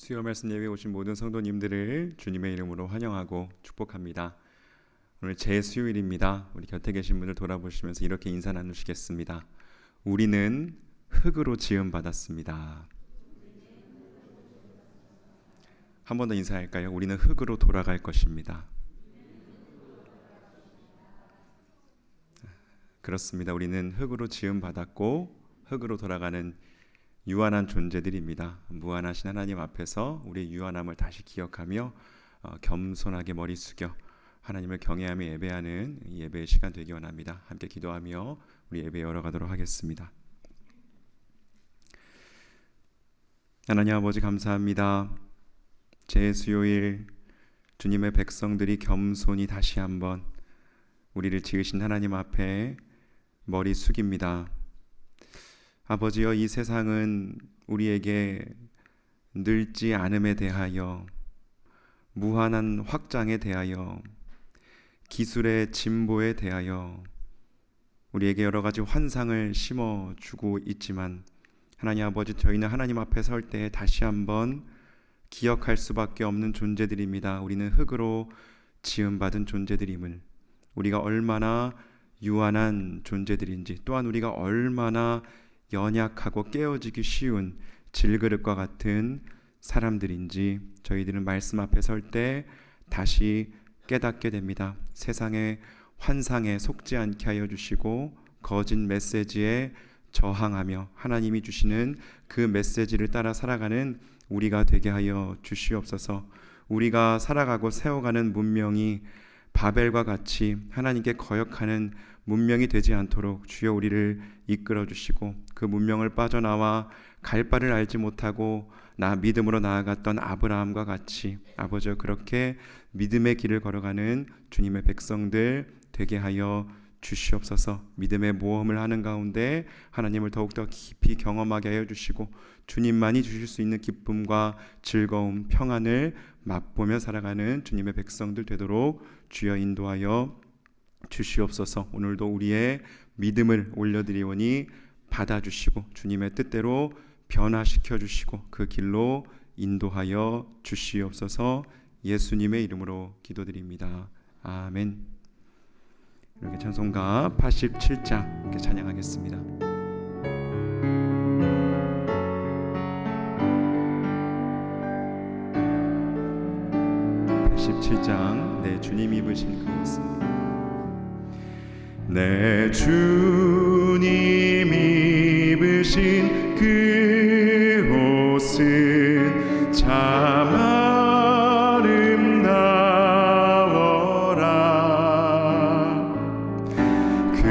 수요 말씀 예배에 오신 모든 성도님들을 주님의 이름으로 환영하고 축복합니다. 오늘 제수요일입니다. 우리 곁에 계신 분들 돌아보시면서 이렇게 인사 나누시겠습니다. 우리는 흙으로 지음 받았습니다. 한 번 더 인사할까요? 우리는 흙으로 돌아갈 것입니다. 그렇습니다. 우리는 흙으로 지음 받았고 흙으로 돌아가는 유한한 존재들입니다. 무한하신 하나님 앞에서 우리의 유한함을 다시 기억하며 겸손하게 머리 숙여 하나님을 경외하며 예배하는 이 예배의 시간 되기 원합니다. 함께 기도하며 우리 예배 열어가도록 하겠습니다. 하나님 아버지 감사합니다. 제수요일 주님의 백성들이 겸손히 다시 한번 우리를 지으신 하나님 앞에 머리 숙입니다. 아버지여, 이 세상은 우리에게 늙지 않음에 대하여, 무한한 확장에 대하여, 기술의 진보에 대하여 우리에게 여러 가지 환상을 심어주고 있지만, 하나님 아버지, 저희는 하나님 앞에 설 때 다시 한번 기억할 수밖에 없는 존재들입니다. 우리는 흙으로 지음받은 존재들임을, 우리가 얼마나 유한한 존재들인지, 또한 우리가 얼마나 연약하고 깨어지기 쉬운 질그릇과 같은 사람들인지 저희들은 말씀 앞에 설 때 다시 깨닫게 됩니다. 세상의 환상에 속지 않게 하여 주시고 거짓 메시지에 저항하며 하나님이 주시는 그 메시지를 따라 살아가는 우리가 되게 하여 주시옵소서. 우리가 살아가고 세워가는 문명이 바벨과 같이 하나님께 거역하는 문명이 되지 않도록 주여 우리를 이끌어 주시고, 그 문명을 빠져나와 갈 바를 알지 못하고 믿음으로 나아갔던 아브라함과 같이 아버지여, 그렇게 믿음의 길을 걸어가는 주님의 백성들 되게 하여 주시옵소서. 믿음의 모험을 하는 가운데 하나님을 더욱더 깊이 경험하게 하여 주시고, 주님만이 주실 수 있는 기쁨과 즐거움, 평안을 맛보며 살아가는 주님의 백성들 되도록 주여 인도하여 주시옵소서. 오늘도 우리의 믿음을 올려드리오니 받아주시고 주님의 뜻대로 변화시켜 주시고 그 길로 인도하여 주시옵소서. 예수님의 이름으로 기도드립니다. 아멘. 이렇게 찬송가 87장 이렇게 찬양하겠습니다. 87장 내 주님 입으신 그 옷은, 내 주님 입으신 그 옷은 참 아름다워라. 그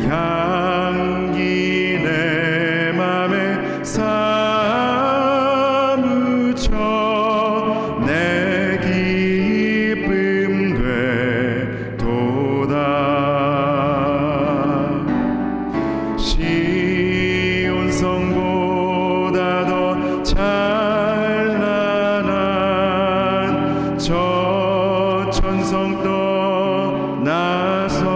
향기 내 맘에 사무쳐 내 기쁨 되도다. 시온 성보다 더 찬란한 저 천성 떠나서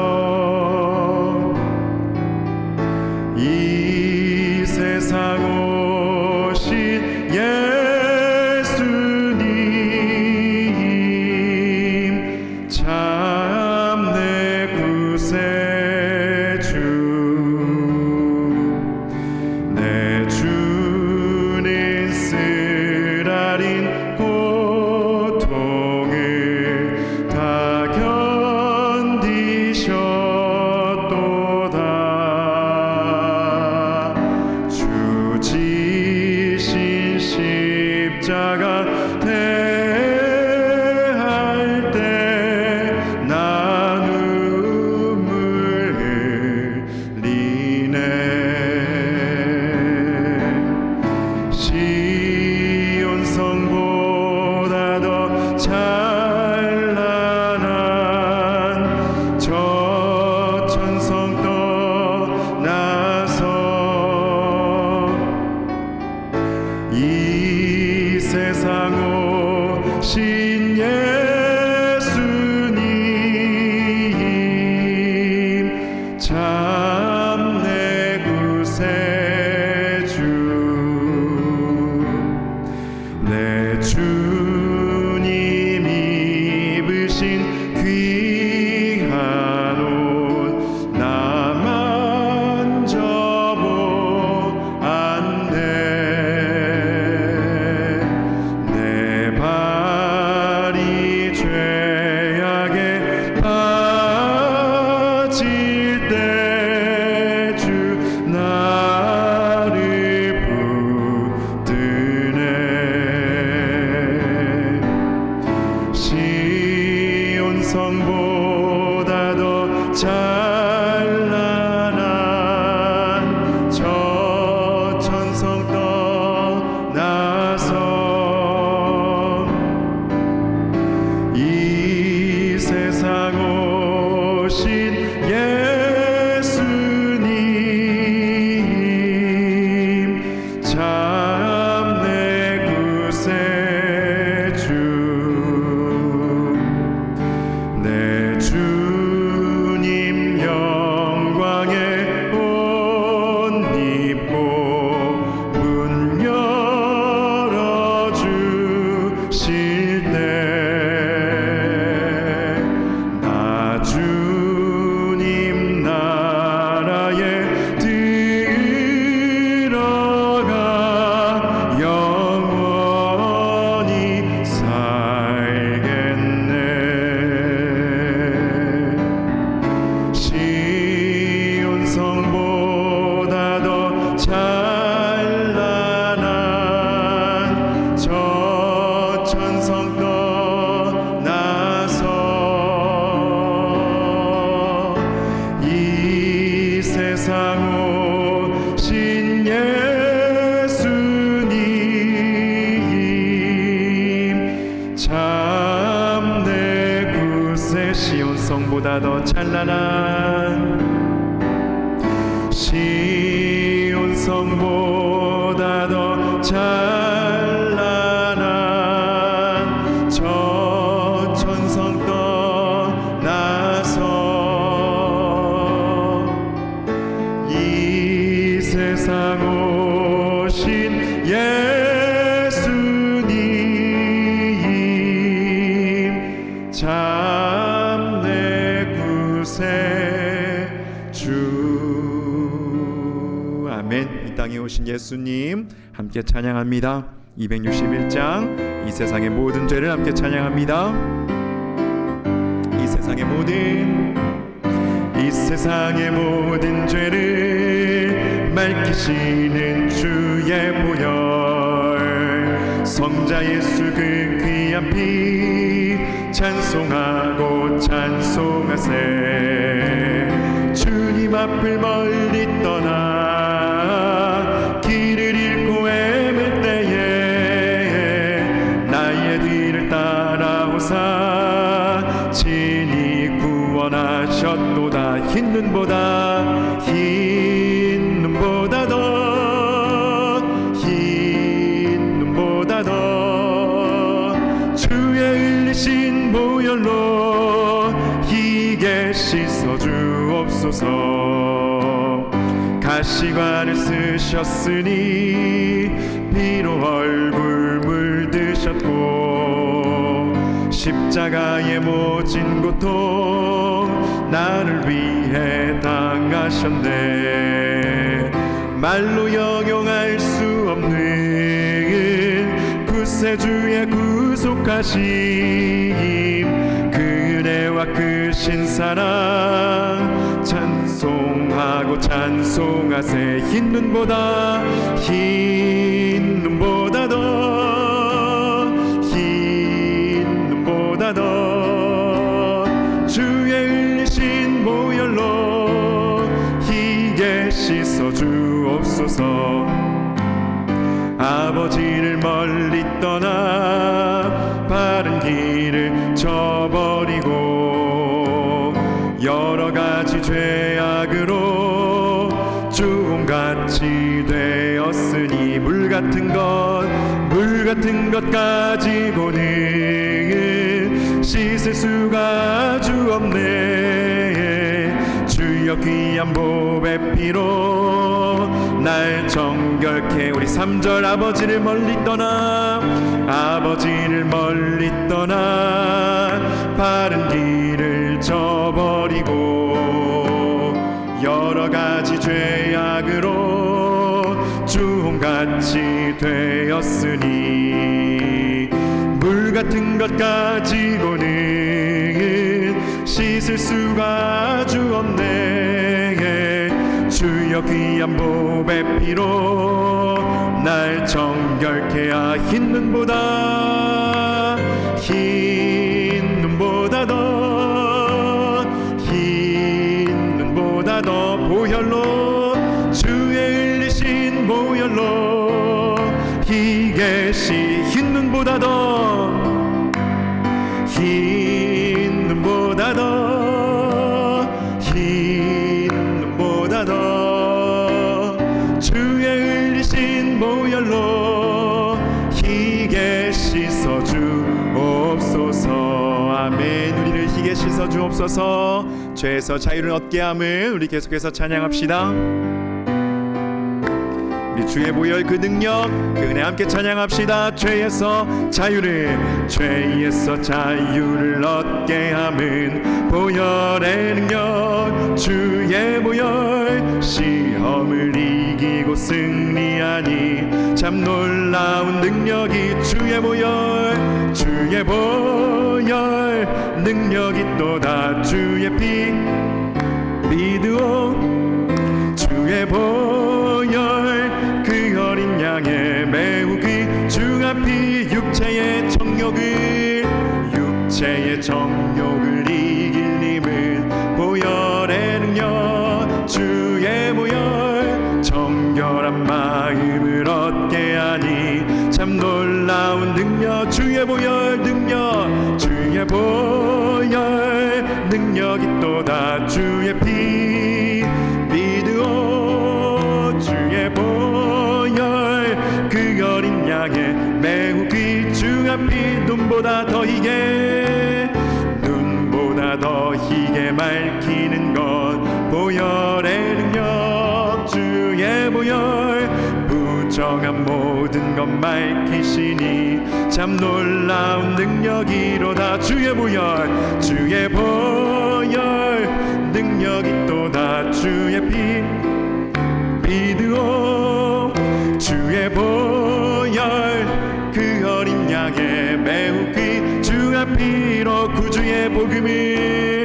이 세상 오신 예수님 참 내 구세주. 내 주는 쓰라린 고통을 다 견디셨도다. 주 지신 십자가 대할 때 나 눈물 흘리네. 시온 성보다 더 찬란한 저 천성 떠나서 이 세상 오신 예수님 참 내 구세주. 내 주님 입으신 귀한 옷 나 만져보았네. 내 발이 죄악에 빠질 때 주 나를 붙드네. 시온 성보다 더 찬란한 저 천성 떠나서 이 세상 오신 예수님 참 내 구세주. 내 주님 영광의 옷 입고 문 열어주실 때 나 주님 나라에 들어가 영원히 살겠네. 시온 성보다 더 찬란한 저 천성 떠나서 이 세상 오신 예수님 참 내 구세. 시온 성보다 더 찬란한 시온 성보다 더 찬란한 저 천성 떠나서 이 세상 오신 예수님 참 내 구세주. 아멘. 이 땅에 오신 예수님 함께 찬양합니다. 261장 이 세상의 모든 죄를 함께 찬양합니다. 이 세상의 모든 죄를 맑히시는 주의 보혈 성자 예수 그 귀한 피 찬송하고 찬송하세. 주님 앞을 멀리 떠나 길을 잃고 헤맬 때에 나의 뒤를 따라오사 친히 구원하셨도다. 흰 눈보다 흰 눈보다 더 주의 흘리신 보혈로 희게 씻어 주옵소서. 가시관을 쓰셨으니 피로 얼굴 물드셨고 십자가의 모진 고통 나를 위해 당하셨네. 말로 형용할 수 없는 구세주의 구속하심 그 은혜와 크신 사랑 찬송하고 찬송하세. 흰 눈보다 더 주의 흘리신 보혈로 희게 씻어 주옵소서. 아버지를 멀리 떠나 바른 길을 저버리고 여러 가지 죄악으로 주홍같이 되었으니 물 같은 것 가지고는 씻을 수가 아주 없네. 주 주여 귀한 보배 피로 날 정결케. 우리 3절 아버지를 멀리 떠나 바른 길을 저버리고 여러 가지 죄악으로 주홍같이 되었으니 물 같은 것 가지고는 씻을 수가 아주 없네. 주여 귀한 보배 피로 날 정결케. 흰 눈보다 더 보혈로 주의 흘리신 보혈로 이게시 흰 눈보다 더 주의 흘리신 보혈로 희게 씻어 주옵소서. 아멘. 우리를 희게 씻어 주옵소서. 죄에서 자유를 얻게 함을 우리 계속해서 찬양합시다. 우리 주의 보혈 그 능력 그 은혜 함께 찬양합시다. 죄에서 자유를 얻게 함은 보혈의 능력. 주의 보혈 시험을 이기고 승리하니 참 놀라운 능력이 주의 보혈 능력이 또다. 주의 피 믿으오 주의 보혈 그 어린 양의 매우 귀중한 피 육체의 정욕을 이길 님은 보혈의 능력. 주의 보혈 정결한 마음을 얻게 하니 참 놀라운 능력. 주의 보혈 능력이 또다. 주의 피 믿으오 주의 보혈 그 어린 양의 매우 귀중한 피 눈보다 더 희게 맑히는 것 보혈의 능력. 주의 보혈 부정한 모든 것 맑히시니 참 놀라운 능력이로다. 주의 보혈 능력이 또다. 주의 피 믿으오 주의 보혈 그 어린 양의 매우 귀중한 피로 구주의 복음을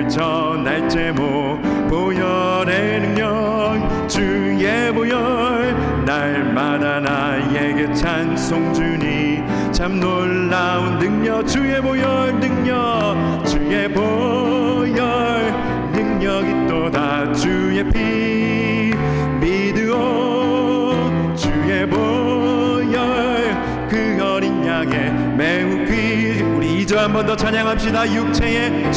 전할 제목 보혈의 능력. 주의 보혈 날마다 나에게 찬송 주니 참 놀라운 능력. 주의 보혈 능력이 또다. 주의 피 믿으오 주의 보혈 그 어린 양의 매우 우리 2절 한 번 더 찬양합시다. 육체의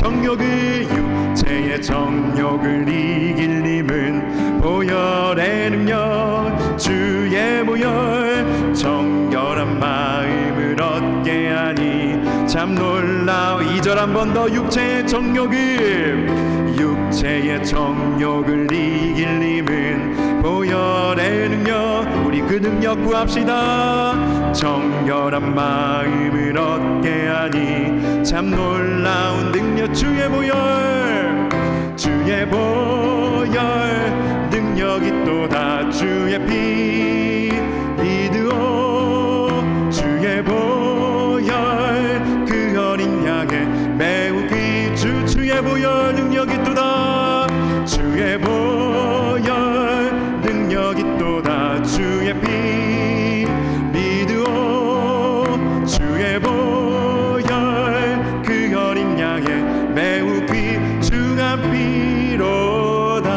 정욕을 이길 님은 보혈의 능력. 주의 보혈 정결한 마음을 얻게 하니 참 놀라워. 2절 한 번 더. 육체의 정욕을 이길 님은 보혈의 능력. 우리 그 능력 구합시다. 정결한 마음을 얻게 하니 참 놀라운 능력. 주의 보혈 능력이 또다. 주의 피 믿으오 주의 보혈 그 어린 양의 매우 귀주. 주의 보혈 능력이 또다. 주의 보혈 능력이 또다. 주의 피 믿으오 주의 보혈 그 어린 양의 매우 귀중한 피로다.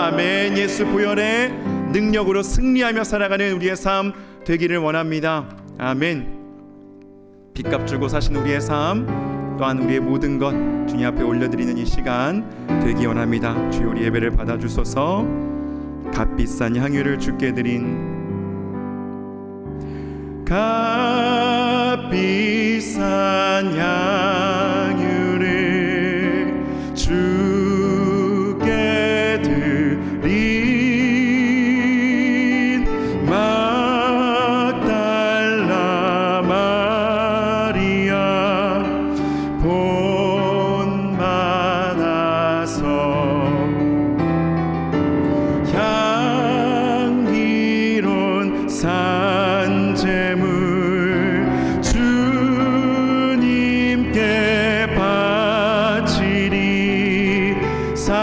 아멘. 예수 보혈의 능력으로 승리하며 살아가는 우리의 삶 되기를 원합니다. 아멘. 빚값 주고 사신 우리의 삶 또한 우리의 모든 것 주님 앞에 올려드리는 이 시간 되기 원합니다. 주여 우리 예배를 받아주소서. 값비싼 향유를 주께 드린 값비싼 향유를 제물 주님께 바치리. 사랑의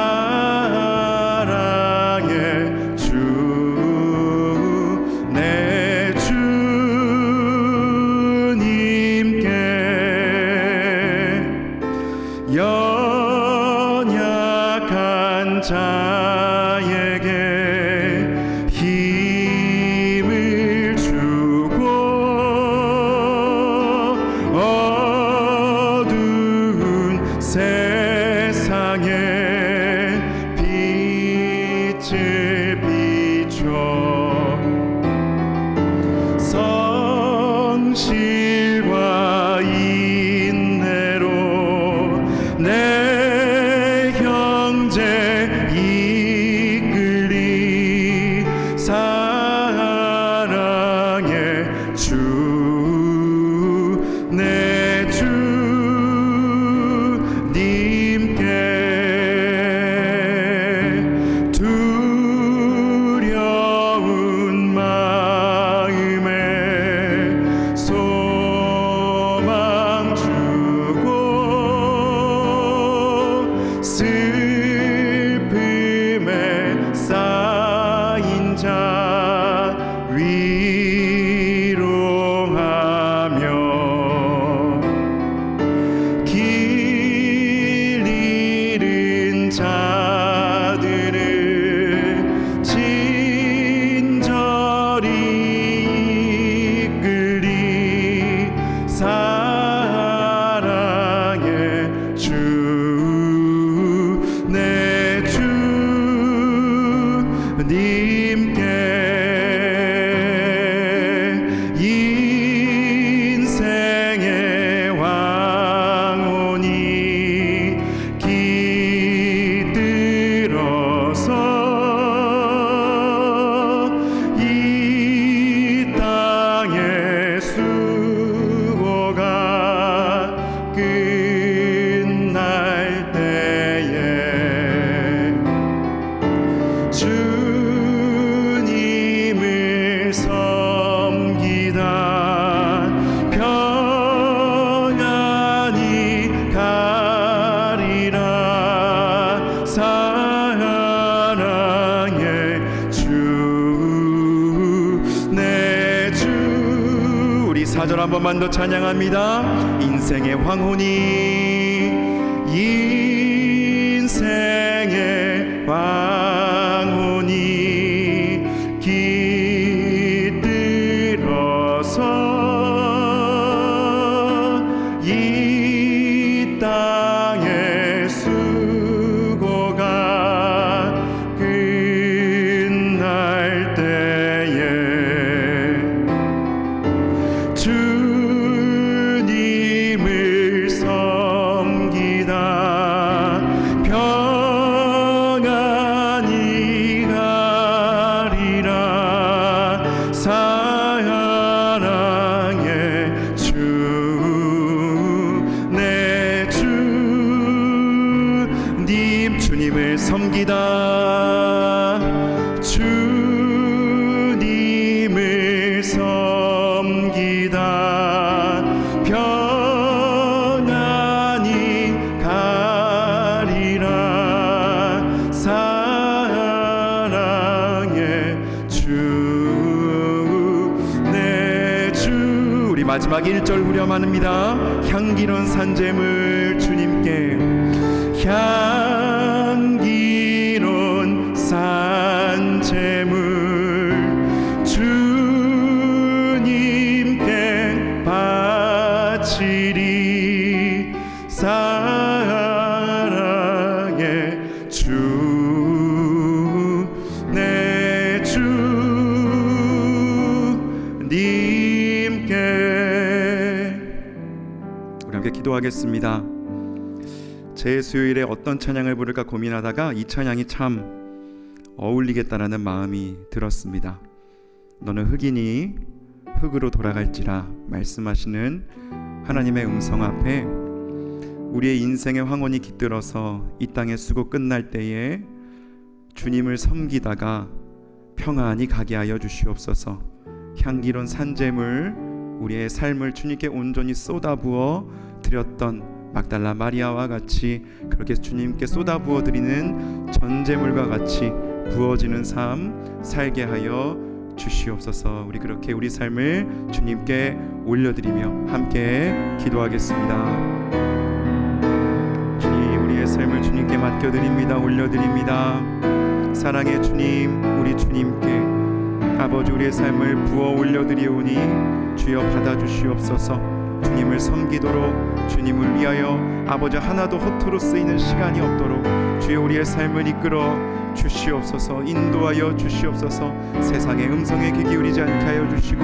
주 내 주님께 연약한 자에게 힘을 주고 어두운 세상에 빛을 비춰 성실과 인내로 내 형제 이끌리. 사랑의 주 내 주님께 두려운 마음에 소망 주고 슬픔에 쌓인 자 위로하며 길 잃은 자들을 친절히 이끌리. 사랑의 주 내 주님께 인생의 왕혼이 깃들어서 이 땅의 수고가 끝날 때에 주님을 섬기다 평안히 가리라. 사랑의 주 내 주. 우리 4절 한 번만 더 찬양합니다. 인생의 황혼이 인생의 왕혼이 깃들어서 이 땅의 수고가 끝날 때에 주님을 섬기다 평안히 가리라. 사랑의 주 내 주님. 주님을 섬기다 주님을 섬기다 평안히 가리라. 사랑의 주 내 주. 우리 마지막 1절 후렴합니다. 향기로운 산재물 주님께. 향기로운 산재물 주님께 바치리. 사랑의 주 내 주님께. 우리 함께 기도하겠습니다. 제 수요일에 어떤 찬양을 부를까 고민하다가 이 찬양이 참 어울리겠다라는 마음이 들었습니다. 너는 흙이니 흙으로 돌아갈지라 말씀하시는 하나님의 음성 앞에 우리의 인생의 황혼이 깃들어서 이 땅의 수고 끝날 때에 주님을 섬기다가 평안히 가게 하여 주시옵소서. 향기로운 산재물, 우리의 삶을 주님께 온전히 쏟아부어 드렸던 막달라 마리아와 같이 그렇게 주님께 쏟아부어 드리는 전제물과 같이 부어지는 삶 살게 하여 주시옵소서. 우리 그렇게 우리 삶을 주님께 올려드리며 함께 기도하겠습니다. 주님, 우리의 삶을 주님께 맡겨드립니다. 올려드립니다. 사랑의 주님, 우리 주님께 아버지 우리의 삶을 부어 올려드리오니 주여 받아주시옵소서. 주님을 섬기도록, 주님을 위하여 아버지 하나도 허투루 쓰이는 시간이 없도록 주여 우리의 삶을 이끌어 주시옵소서. 인도하여 주시옵소서. 세상의 음성에 귀 기울이지 않게 하여 주시고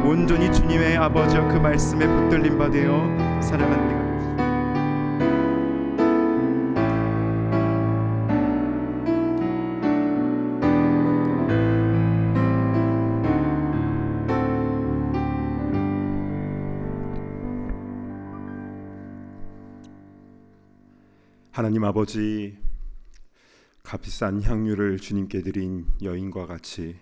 온전히 주님의 아버지 그 말씀에 붙들림 받으여 살아가는 우리가 하나님 아버지, 값비싼 향유를 주님께 드린 여인과 같이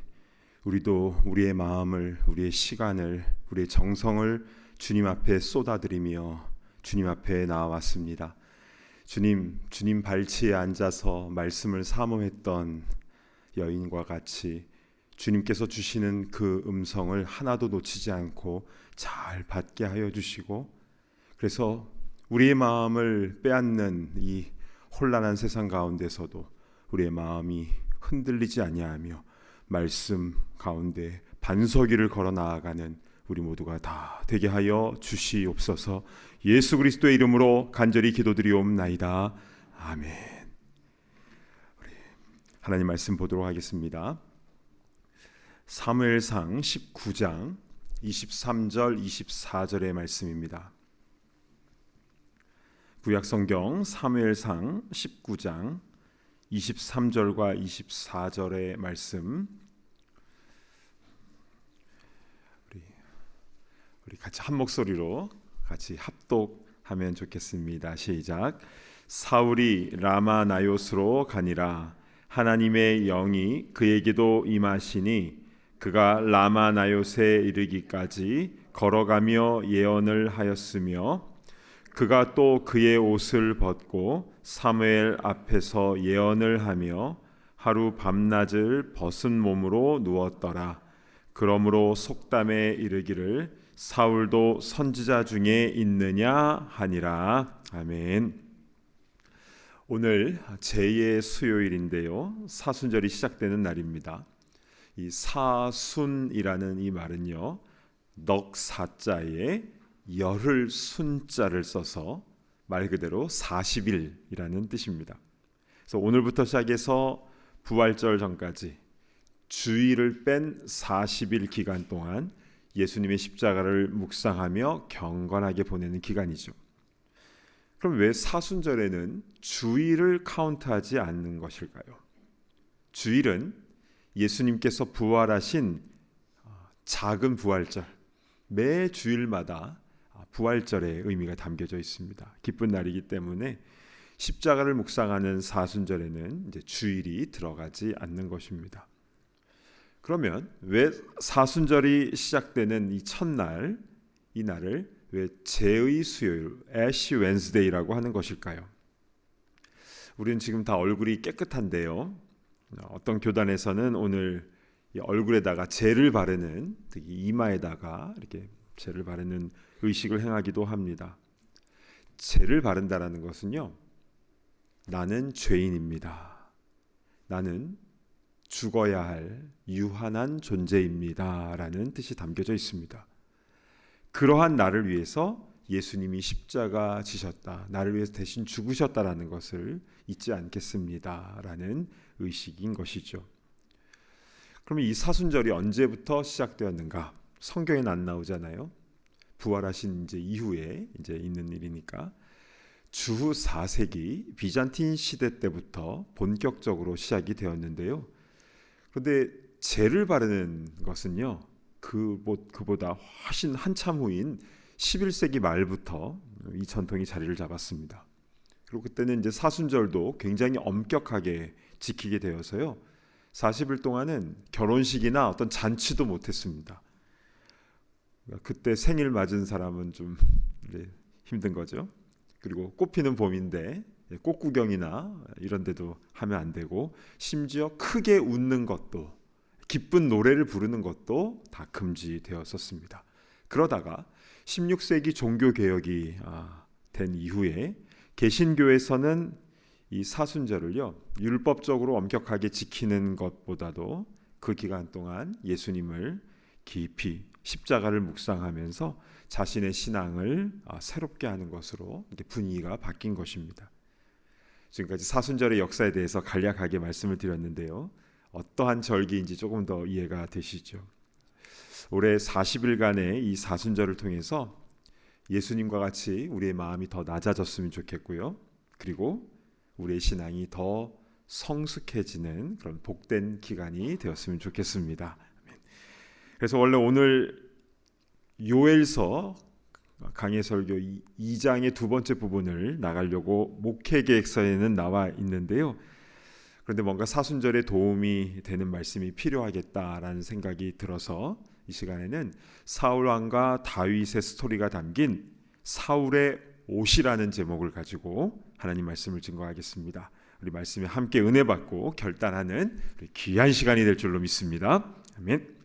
우리도 우리의 마음을, 우리의 시간을, 우리의 정성을 주님 앞에 쏟아드리며 주님 앞에 나와왔습니다. 주님 발치에 앉아서 말씀을 사모했던 여인과 같이 주님께서 주시는 그 음성을 하나도 놓치지 않고 잘 받게 하여 주시고, 그래서 우리의 마음을 빼앗는 이 혼란한 세상 가운데서도 우리의 마음이 흔들리지 아니하며 말씀 가운데 반석위를 걸어 나아가는 우리 모두가 다 되게 하여 주시옵소서. 예수 그리스도의 이름으로 간절히 기도드리옵나이다. 아멘. 우리 하나님 말씀 보도록 하겠습니다. 사무엘상 19장 23절 24절의 말씀입니다. 구약성경 사무엘상 19장 23절과 24절의 말씀, 우리 같이 한 목소리로 같이 합독하면 좋겠습니다. 시작. 사울이 라마 나요스로 가니라. 하나님의 영이 그에게도 임하시니 그가 라마 나요스에 이르기까지 걸어가며 예언을 하였으며 그가 또 그의 옷을 벗고 사무엘 앞에서 예언을 하며 하루 밤낮을 벗은 몸으로 누웠더라. 그러므로 속담에 이르기를 사울도 선지자 중에 있느냐 하니라. 아멘. 오늘 제2의 수요일인데요, 사순절이 시작되는 날입니다. 이 사순이라는 이 말은요, 넉사자에 열흘 순자를 써서 말 그대로 40일이라는 뜻입니다. 그래서 오늘부터 시작해서 부활절 전까지 주일을 뺀 40일 기간 동안 예수님의 십자가를 묵상하며 경건하게 보내는 기간이죠. 그럼 왜 사순절에는 주일을 카운트하지 않는 것일까요? 주일은 예수님께서 부활하신 작은 부활절, 매 주일마다 부활절의 의미가 담겨져 있습니다. 기쁜 날이기 때문에 십자가를 묵상하는 사순절에는 이제 주일이 들어가지 않는 것입니다. 그러면 왜 사순절이 시작되는 이 첫날, 이 날을 왜 제의 수요일, 애쉬 웬스데이라고 하는 것일까요? 우리는 지금 다 얼굴이 깨끗한데요, 어떤 교단에서는 오늘 이 얼굴에다가 젤을 바르는, 특히 이마에다가 이렇게 젤을 바르는 의식을 행하기도 합니다. 젤을 바른다라는 것은요, 나는 죄인입니다. 나는 죽어야 할 유한한 존재입니다 라는 뜻이 담겨져 있습니다. 그러한 나를 위해서 예수님이 십자가 지셨다, 나를 위해서 대신 죽으셨다라는 것을 잊지 않겠습니다 라는 의식인 것이죠. 그러면 이 사순절이 언제부터 시작되었는가? 성경에는 안 나오잖아요. 부활하신 이제 이후에 이제 있는 일이니까 주후 4세기 비잔틴 시대 때부터 본격적으로 시작이 되었는데요. 그런데 젤을 바르는 것은요, 그보다 훨씬 한참 후인 11세기 말부터 이 전통이 자리를 잡았습니다. 그리고 그때는 이제 사순절도 굉장히 엄격하게 지키게 되어서요, 40일 동안은 결혼식이나 어떤 잔치도 못했습니다. 그때 생일 맞은 사람은 좀 힘든 거죠. 그리고 꽃피는 봄인데 꽃 구경이나 이런 데도 하면 안 되고, 심지어 크게 웃는 것도, 기쁜 노래를 부르는 것도 다 금지되었었습니다. 그러다가 16세기 종교개혁이 된 이후에 개신교에서는 이 사순절을요, 율법적으로 엄격하게 지키는 것보다도 그 기간 동안 예수님을 깊이 십자가를 묵상하면서 자신의 신앙을 새롭게 하는 것으로 분위기가 바뀐 것입니다. 지금까지 사순절의 역사에 대해서 간략하게 말씀을 드렸는데요, 어떠한 절기인지 조금 더 이해가 되시죠? 올해 40일간의 이 사순절을 통해서 예수님과 같이 우리의 마음이 더 낮아졌으면 좋겠고요, 그리고 우리의 신앙이 더 성숙해지는 그런 복된 기간이 되었으면 좋겠습니다. 그래서 원래 오늘 요엘서 강해 설교 2장의 두 번째 부분을 나가려고 목회 계획서에는 나와 있는데요, 그런데 뭔가 사순절에 도움이 되는 말씀이 필요하겠다라는 생각이 들어서 이 시간에는 사울 왕과 다윗의 스토리가 담긴 사울의 옷이라는 제목을 가지고 하나님 말씀을 증거하겠습니다. 우리 말씀에 함께 은혜 받고 결단하는 우리 귀한 시간이 될 줄로 믿습니다. 아멘.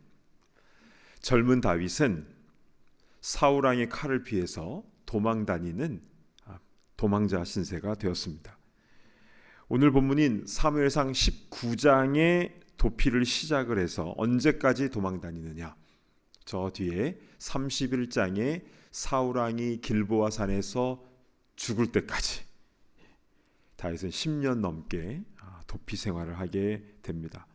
젊은 다윗은 사울 왕의 칼을 피해서 도망 다니는 도망자 신세가 되었습니다. 오늘 본문인 사무엘상 19장의 도피를 시작을 해서 언제까지 도망 다니느냐, 저 뒤에 31장에 사울 왕이 길보아 산에서 죽을 때까지 다윗은 10년 넘게 도피 생활을 하게 됩니다.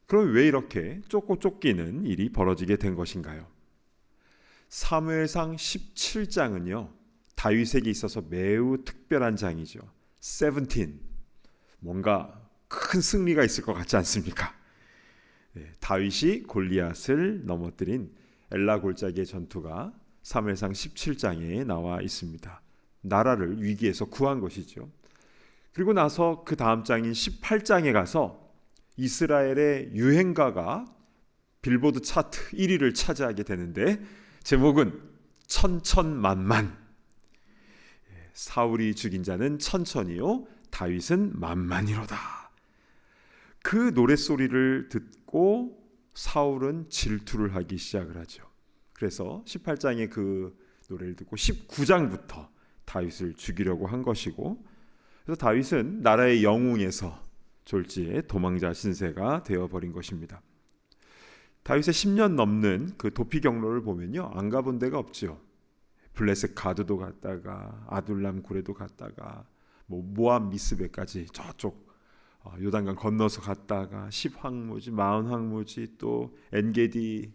그럼 왜 이렇게 쫓고 쫓기는 일이 벌어지게 된 것인가요? 사무엘상 17장은요, 다윗에게 있어서 매우 특별한 장이죠. 17, 뭔가 큰 승리가 있을 것 같지 않습니까? 다윗이 골리앗을 넘어뜨린 엘라 골짜기의 전투가 사무엘상 17장에 나와 있습니다. 나라를 위기에서 구한 것이죠. 그리고 나서 그 다음 장인 18장에 가서 이스라엘의 유행가가 빌보드 차트 1위를 차지하게 되는데, 제목은 천천만만. 사울이 죽인 자는 천천히요, 다윗은 만만이로다. 그 노랫소리를 듣고 사울은 질투를 하기 시작을 하죠. 그래서 18장의 그 노래를 듣고 19장부터 다윗을 죽이려고 한 것이고, 그래서 다윗은 나라의 영웅에서 졸지에 도망자 신세가 되어버린 것입니다. 다윗의 10년 넘는 그 도피 경로를 보면요, 안 가본 데가 없죠. 블레셋 가드도 갔다가 아둘람 굴에도 갔다가 모압 미스베까지 저쪽 요단강 건너서 갔다가 10황무지, 40황무지, 또 엔게디까지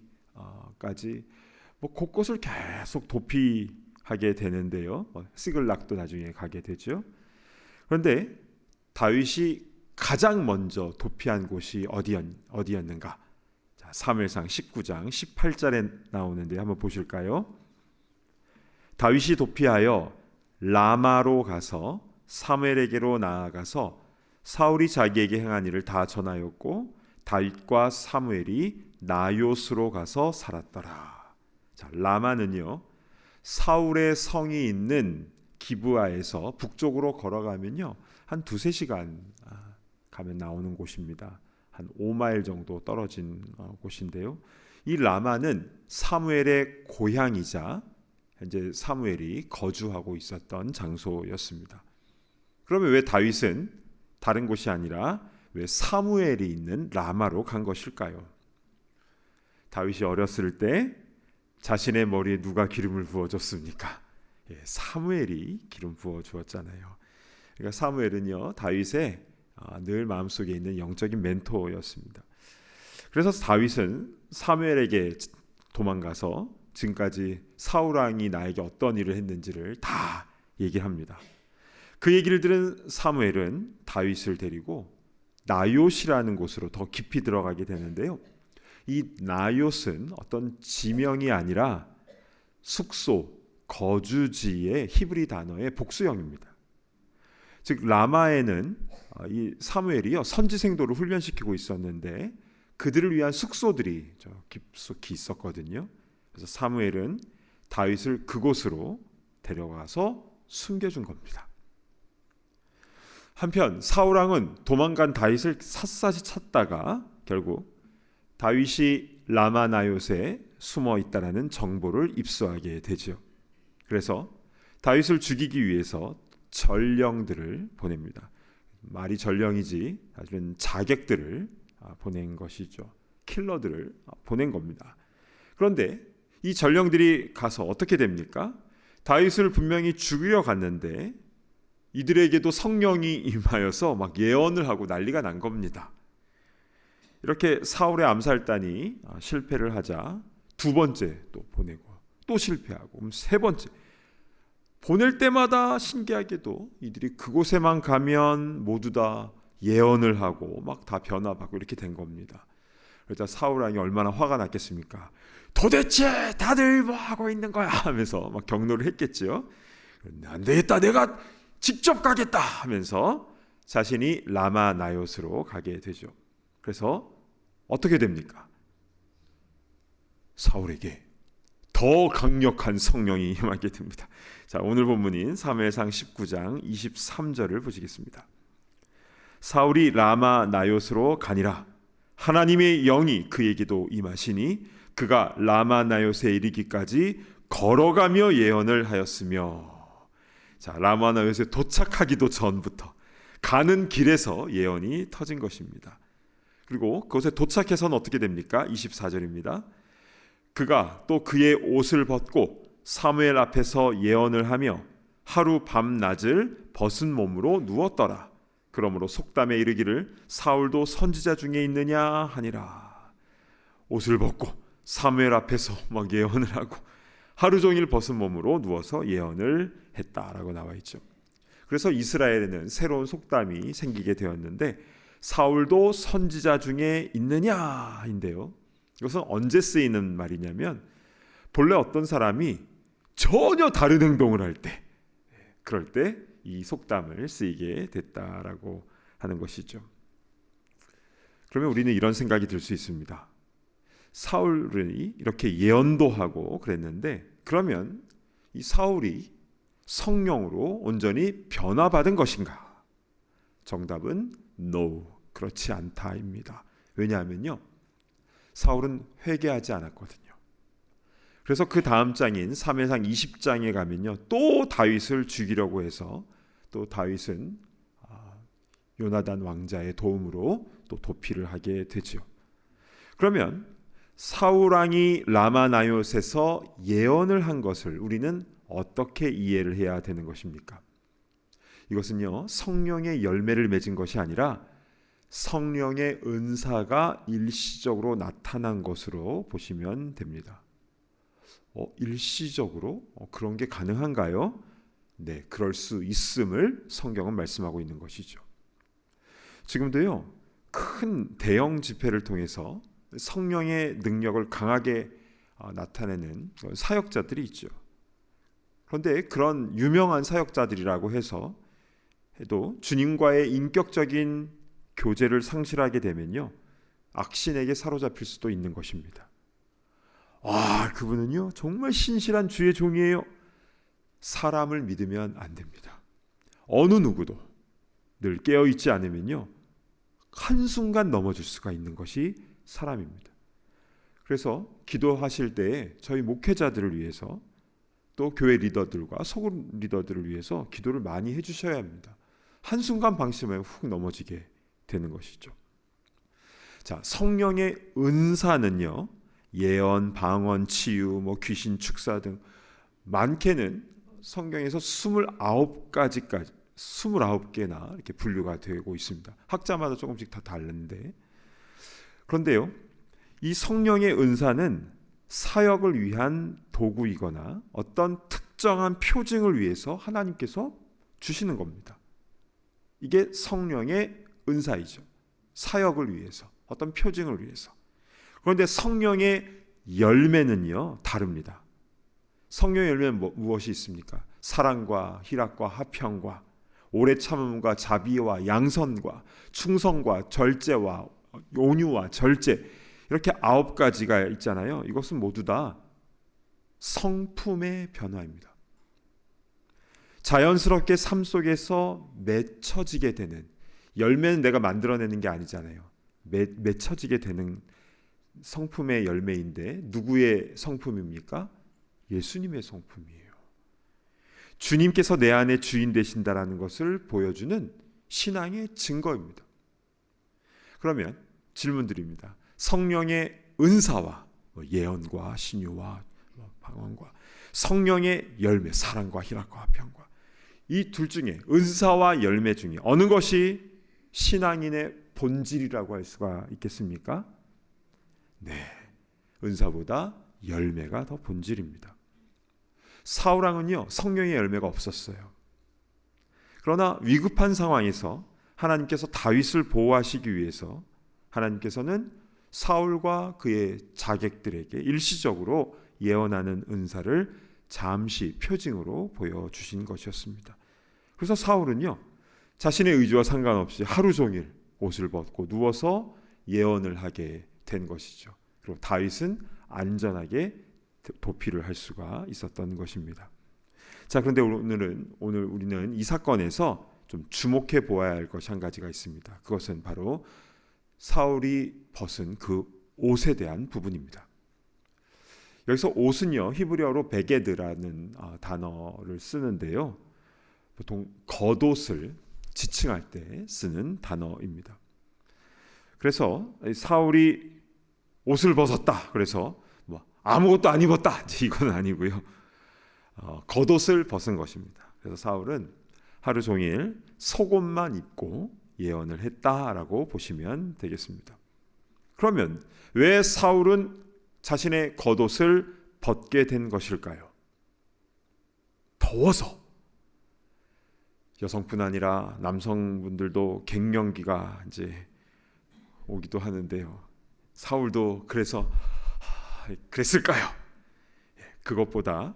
곳곳을 계속 도피하게 되는데요. 시글락도 나중에 가게 되죠. 그런데 다윗이 가장 먼저 도피한 곳이 어디였는가? 자, 사무엘상 19장 18절에 나오는데 한번 보실까요? 다윗이 도피하여 라마로 가서 사무엘에게로 나아가서 사울이 자기에게 행한 일을 다 전하였고, 다윗과 사무엘이 나요스로 가서 살았더라. 자, 라마는요, 사울의 성이 있는 기브아에서 북쪽으로 걸어가면요, 한 2-3시간 가면 나오는 곳입니다. 한 5마일 정도 떨어진 곳인데요, 이 라마는 사무엘의 고향이자 현재 사무엘이 거주하고 있었던 장소였습니다. 그러면 왜 다윗은 다른 곳이 아니라 왜 사무엘이 있는 라마로 간 것일까요? 다윗이 어렸을 때 자신의 머리에 누가 기름을 부어줬습니까? 사무엘이 기름 부어주었잖아요. 그러니까 사무엘은요, 다윗의 늘 마음속에 있는 영적인 멘토였습니다. 그래서 다윗은 사무엘에게 도망가서 지금까지 사울 왕이 나에게 어떤 일을 했는지를 다 얘기합니다. 그 얘기를 들은 사무엘은 다윗을 데리고 나요시라는 곳으로 더 깊이 들어가게 되는데요, 이 나요스는 어떤 지명이 아니라 숙소, 거주지의 히브리 단어의 복수형입니다. 즉 라마에는 이 사무엘이요, 선지생도를 훈련시키고 있었는데 그들을 위한 숙소들이 저 깊숙이 있었거든요. 그래서 사무엘은 다윗을 그곳으로 데려가서 숨겨준 겁니다. 한편 사울 왕은 도망간 다윗을 샅샅이 찾다가 결국 다윗이 라마나요스에 숨어 있다라는 정보를 입수하게 되죠. 그래서 다윗을 죽이기 위해서 전령들을 보냅니다. 말이 전령이지 사실은 자객들을 보낸 것이죠. 킬러들을 보낸 겁니다. 그런데 이 전령들이 가서 어떻게 됩니까? 다윗을 분명히 죽이려 갔는데 이들에게도 성령이 임하여서 막 예언을 하고 난리가 난 겁니다. 이렇게 사울의 암살단이 실패를 하자 두 번째 또 보내고 또 실패하고 세 번째 보낼 때마다 신기하게도 이들이 그곳에만 가면 모두 다 예언을 하고 막 다 변화받고 이렇게 된 겁니다. 그러자 사울 왕이 얼마나 화가 났겠습니까? 도대체 다들 뭐 하고 있는 거야 하면서 막 경노를 했겠지요. 안 되겠다, 내가 직접 가겠다 하면서 자신이 라마나요스로 가게 되죠. 그래서 어떻게 됩니까? 사울에게 더 강력한 성령이 임하게 됩니다. 자, 오늘 본문인 사무엘상 19장 23절을 보시겠습니다. 사울이 라마나요스로 가니라 하나님의 영이 그에게도 임하시니 그가 라마나요스에 이르기까지 걸어가며 예언을 하였으며. 자, 라마나요스에 도착하기도 전부터 가는 길에서 예언이 터진 것입니다. 그리고 그곳에 도착해서는 어떻게 됩니까? 24절입니다. 그가 또 그의 옷을 벗고 사무엘 앞에서 예언을 하며 하루 밤낮을 벗은 몸으로 누웠더라. 그러므로 속담에 이르기를 사울도 선지자 중에 있느냐 하니라. 옷을 벗고 사무엘 앞에서 막 예언을 하고 하루 종일 벗은 몸으로 누워서 예언을 했다라고 나와 있죠. 그래서 이스라엘에는 새로운 속담이 생기게 되었는데 사울도 선지자 중에 있느냐인데요. 이것은 언제 쓰이는 말이냐면 본래 어떤 사람이 전혀 다른 행동을 할 때, 그럴 때 이 속담을 쓰이게 됐다라고 하는 것이죠. 그러면 우리는 이런 생각이 들 수 있습니다. 사울이 이렇게 예언도 하고 그랬는데 그러면 이 사울이 성령으로 온전히 변화받은 것인가? 정답은 no, 그렇지 않다입니다. 왜냐하면요, 사울은 회개하지 않았거든요. 그래서 그 다음 장인 사무엘상 20장에 가면요, 또 다윗을 죽이려고 해서 또 다윗은 요나단 왕자의 도움으로 또 도피를 하게 되죠. 그러면 사울 왕이 라마나요스에서 예언을 한 것을 우리는 어떻게 이해를 해야 되는 것입니까? 이것은요, 성령의 열매를 맺은 것이 아니라 성령의 은사가 일시적으로 나타난 것으로 보시면 됩니다. 일시적으로? 그런 게 가능한가요? 네, 그럴 수 있음을 성경은 말씀하고 있는 것이죠. 지금도요, 큰 대형 집회를 통해서 성령의 능력을 강하게 나타내는 사역자들이 있죠. 그런데 그런 유명한 사역자들이라고 해도 주님과의 인격적인 교제를 상실하게 되면요, 악신에게 사로잡힐 수도 있는 것입니다. 그분은요 정말 신실한 주의 종이에요. 사람을 믿으면 안 됩니다. 어느 누구도 늘 깨어있지 않으면요, 한순간 넘어질 수가 있는 것이 사람입니다. 그래서 기도하실 때 저희 목회자들을 위해서 또 교회 리더들과 소그룹 리더들을 위해서 기도를 많이 해주셔야 합니다. 한순간 방심하면 훅 넘어지게 되는 것이죠. 자, 성령의 은사는요, 예언, 방언, 치유, 귀신 축사 등 많게는 성경에서 29개나 이렇게 분류가 되고 있습니다. 학자마다 조금씩 다 다른데, 그런데요, 이 성령의 은사는 사역을 위한 도구이거나 어떤 특정한 표징을 위해서 하나님께서 주시는 겁니다. 이게 성령의 은사이죠. 사역을 위해서, 어떤 표징을 위해서. 그런데 성령의 열매는요, 다릅니다. 성령의 열매는 무엇이 있습니까? 사랑과 희락과 화평과 오래 참음과 자비와 양선과 충성과 절제와 온유와 절제, 이렇게 9가지가 있잖아요. 이것은 모두 다 성품의 변화입니다. 자연스럽게 삶 속에서 맺혀지게 되는, 열매는 내가 만들어내는 게 아니잖아요. 맺혀지게 되는 성품의 열매인데 누구의 성품입니까? 예수님의 성품이에요. 주님께서 내 안에 주인 되신다라는 것을 보여주는 신앙의 증거입니다. 그러면 질문 드립니다. 성령의 은사와 예언과 신유와 방언과 성령의 열매, 사랑과 희락과 화평과, 이 둘 중에, 은사와 열매 중에 어느 것이 신앙인의 본질이라고 할 수가 있겠습니까? 네, 은사보다 열매가 더 본질입니다. 사울 왕은요, 성령의 열매가 없었어요. 그러나 위급한 상황에서 하나님께서 다윗을 보호하시기 위해서 하나님께서는 사울과 그의 자객들에게 일시적으로 예언하는 은사를 잠시 표징으로 보여주신 것이었습니다. 그래서 사울은요, 자신의 의지와 상관없이 하루 종일 옷을 벗고 누워서 예언을 하게 된 것이죠. 그리고 다윗은 안전하게 도피를 할 수가 있었던 것입니다. 자, 그런데 오늘 우리는 이 사건에서 좀 주목해 보아야 할 것이 한 가지가 있습니다. 그것은 바로 사울이 벗은 그 옷에 대한 부분입니다. 여기서 옷은요, 히브리어로 베게드라는 단어를 쓰는데요, 보통 겉옷을 지칭할 때 쓰는 단어입니다. 그래서 사울이 옷을 벗었다, 그래서 아무것도 안 입었다, 이건 아니고요, 겉옷을 벗은 것입니다. 그래서 사울은 하루 종일 속옷만 입고 예언을 했다라고 보시면 되겠습니다. 그러면 왜 사울은 자신의 겉옷을 벗게 된 것일까요? 더워서. 여성뿐 아니라 남성분들도 갱년기가 이제 오기도 하는데요, 사울도 그래서 그랬을까요? 그것보다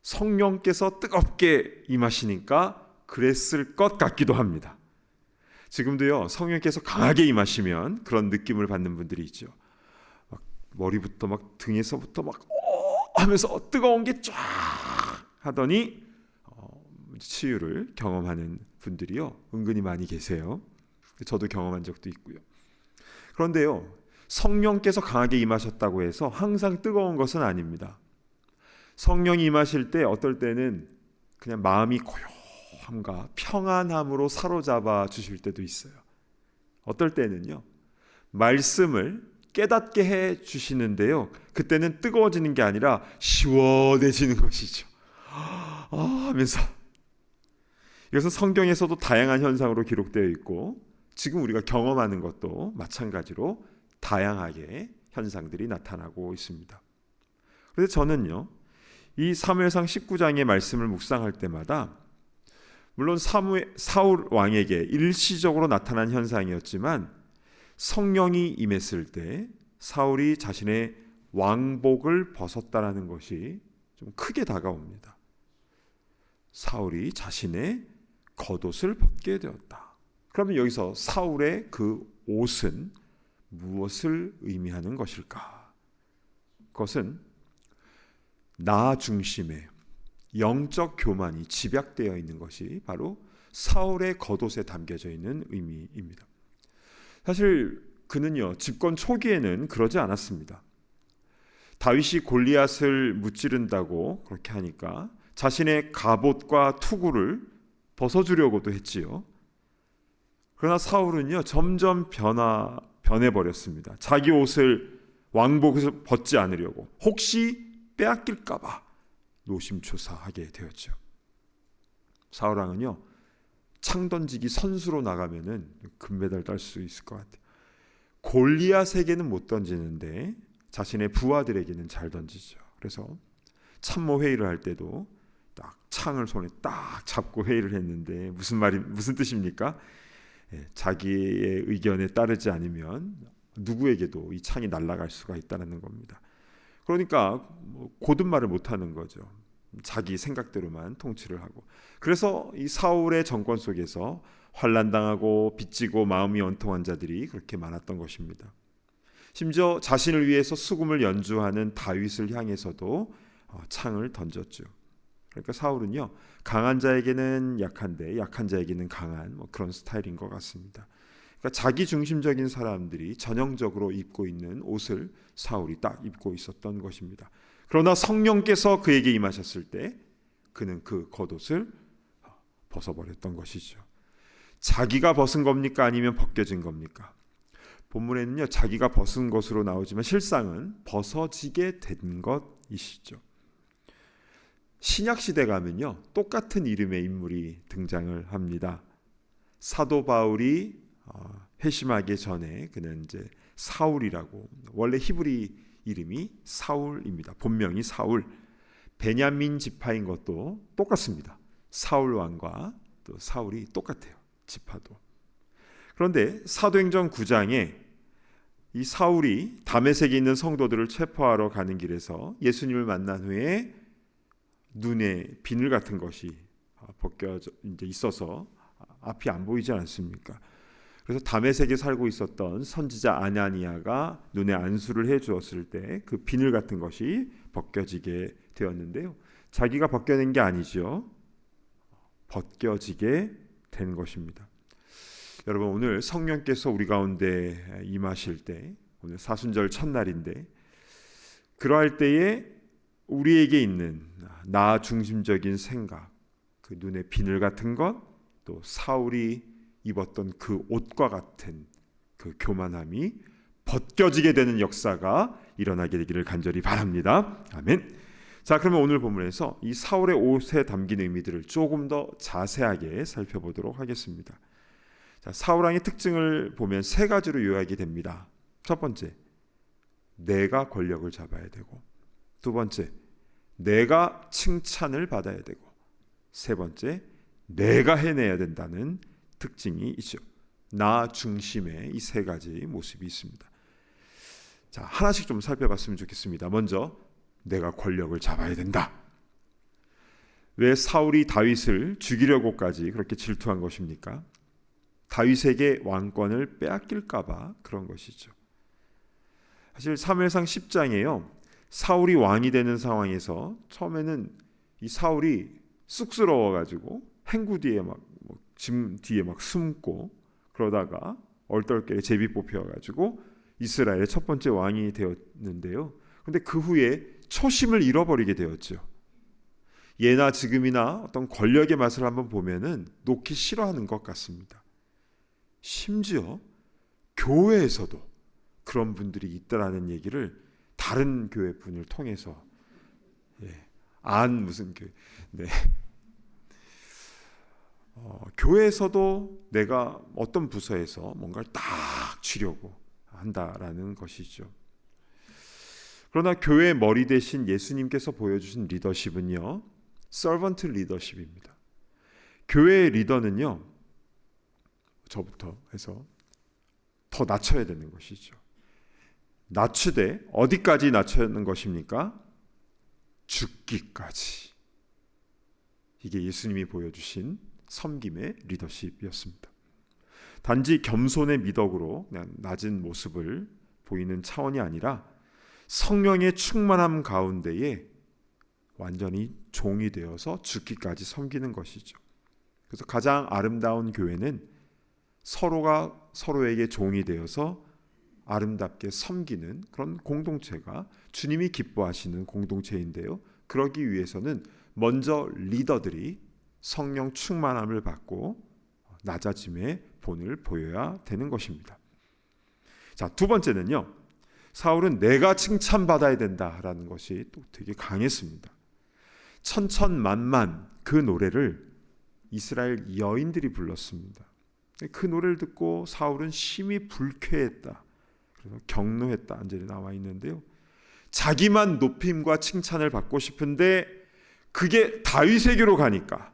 성령께서 뜨겁게 임하시니까 그랬을 것 같기도 합니다. 지금도요, 성령께서 강하게 임하시면 그런 느낌을 받는 분들이 있죠. 막 머리부터 막 등에서부터 막 하면서 뜨거운 게 쫙 하더니 치유를 경험하는 분들이요, 은근히 많이 계세요. 저도 경험한 적도 있고요. 그런데요, 성령께서 강하게 임하셨다고 해서 항상 뜨거운 것은 아닙니다. 성령이 임하실 때 어떨 때는 그냥 마음이 고요함과 평안함으로 사로잡아 주실 때도 있어요. 어떨 때는요, 말씀을 깨닫게 해 주시는데요, 그때는 뜨거워지는 게 아니라 시원해지는 것이죠. 하면서. 이것은 성경에서도 다양한 현상으로 기록되어 있고 지금 우리가 경험하는 것도 마찬가지로 다양하게 현상들이 나타나고 있습니다. 그래서 저는요, 이 사무엘상 19장의 말씀을 묵상할 때마다 물론 사울 왕에게 일시적으로 나타난 현상이었지만 성령이 임했을 때 사울이 자신의 왕복을 벗었다라는 것이 좀 크게 다가옵니다. 사울이 자신의 겉옷을 벗게 되었다. 그러면 여기서 사울의 그 옷은 무엇을 의미하는 것일까? 그것은 나 중심의 영적 교만이 집약되어 있는 것이 바로 사울의 겉옷에 담겨져 있는 의미입니다. 사실 그는요, 집권 초기에는 그러지 않았습니다. 다윗이 골리앗을 무찌른다고 그렇게 하니까 자신의 갑옷과 투구를 벗어주려고도 했지요. 그러나 사울은요, 점점 변해버렸습니다. 자기 옷을, 왕복을 벗지 않으려고, 혹시 빼앗길까 봐 노심초사하게 되었죠. 사울 왕은요, 창 던지기 선수로 나가면은 금메달 딸 수 있을 것 같아요. 골리앗에게는 못 던지는데 자신의 부하들에게는 잘 던지죠. 그래서 참모 회의를 할 때도 딱 창을 손에 딱 잡고 회의를 했는데 무슨 뜻입니까? 자기의 의견에 따르지 않으면 누구에게도 이 창이 날아갈 수가 있다는 겁니다. 그러니까 고든 말을 못하는 거죠. 자기 생각대로만 통치를 하고. 그래서 이 사울의 정권 속에서 환난당하고 빚지고 마음이 원통한 자들이 그렇게 많았던 것입니다. 심지어 자신을 위해서 수금을 연주하는 다윗을 향해서도 창을 던졌죠. 그러니까 사울은요, 강한 자에게는 약한데 약한 자에게는 강한 그런 스타일인 것 같습니다. 그러니까 자기 중심적인 사람들이 전형적으로 입고 있는 옷을 사울이 딱 입고 있었던 것입니다. 그러나 성령께서 그에게 임하셨을 때 그는 그 겉옷을 벗어버렸던 것이죠. 자기가 벗은 겁니까? 아니면 벗겨진 겁니까? 본문에는요, 자기가 벗은 것으로 나오지만 실상은 벗어지게 된 것이시죠. 신약 시대 가면요, 똑같은 이름의 인물이 등장을 합니다. 사도 바울이 회심하기 전에 그는 이제 사울이라고, 원래 히브리 이름이 사울입니다. 본명이 사울. 베냐민 지파인 것도 똑같습니다. 사울 왕과 또 사울이 똑같아요. 지파도. 그런데 사도행전 9장에 이 사울이 다메섹에 있는 성도들을 체포하러 가는 길에서 예수님을 만난 후에 눈에 비늘 같은 것이 벗겨져 이제 있어서 앞이 안 보이지 않습니까? 그래서 다메섹에 살고 있었던 선지자 아나니아가 눈에 안수를 해 주었을 때 그 비늘 같은 것이 벗겨지게 되었는데요. 자기가 벗겨낸 게 아니죠. 벗겨지게 된 것입니다. 여러분, 오늘 성령께서 우리 가운데 임하실 때, 오늘 사순절 첫날인데, 그러할 때에 우리에게 있는 나 중심적인 생각, 그 눈에 비늘 같은 것, 또 사울이 입었던 그 옷과 같은 그 교만함이 벗겨지게 되는 역사가 일어나게 되기를 간절히 바랍니다. 아멘. 자, 그러면 오늘 본문에서 이 사울의 옷에 담긴 의미들을 조금 더 자세하게 살펴보도록 하겠습니다. 자, 사울 왕의 특징을 보면 세 가지로 요약이 됩니다. 첫 번째, 내가 권력을 잡아야 되고, 두 번째, 내가 칭찬을 받아야 되고, 세 번째, 내가 해내야 된다는 특징이 있죠. 나 중심의 이 세 가지 모습이 있습니다. 자, 하나씩 좀 살펴봤으면 좋겠습니다. 먼저 내가 권력을 잡아야 된다. 왜 사울이 다윗을 죽이려고까지 그렇게 질투한 것입니까? 다윗에게 왕권을 빼앗길까 봐 그런 것이죠. 사실 사무엘상 10장에요. 사울이 왕이 되는 상황에서 처음에는 이 사울이 쑥스러워 가지고 행구 뒤에 짐 뒤에 숨고 그러다가 얼떨결에 제비 뽑혀 가지고 이스라엘의 첫 번째 왕이 되었는데요. 근데 그 후에 초심을 잃어버리게 되었죠. 예나 지금이나 어떤 권력의 맛을 한번 보면은 놓기 싫어하는 것 같습니다. 심지어 교회에서도 그런 분들이 있다라는 얘기를 다른 교회 분을 통해서 무슨 교회 교회에서도 내가 어떤 부서에서 뭔가를 딱 쥐려고 한다라는 것이죠. 그러나 교회의 머리 대신 예수님께서 보여주신 리더십은요, 서번트 리더십입니다. 교회의 리더는요, 저부터 해서 더 낮춰야 되는 것이죠. 낮추되 어디까지 낮추는 것입니까? 죽기까지. 이게 예수님이 보여주신 섬김의 리더십이었습니다. 단지 겸손의 미덕으로 그냥 낮은 모습을 보이는 차원이 아니라 성령의 충만함 가운데에 완전히 종이 되어서 죽기까지 섬기는 것이죠. 그래서 가장 아름다운 교회는 서로가 서로에게 종이 되어서 아름답게 섬기는 그런 공동체가 주님이 기뻐하시는 공동체인데요. 그러기 위해서는 먼저 리더들이 성령 충만함을 받고 낮아짐의 본을 보여야 되는 것입니다. 자, 두 번째는요. 사울은 내가 칭찬받아야 된다라는 것이 또 되게 강했습니다. 천천만만 그 노래를 이스라엘 여인들이 불렀습니다. 그 노래를 듣고 사울은 심히 불쾌했다. 그래서 경노했다. 안절이 나와 있는데요. 자기만 높임과 칭찬을 받고 싶은데 그게 다윗에게로 가니까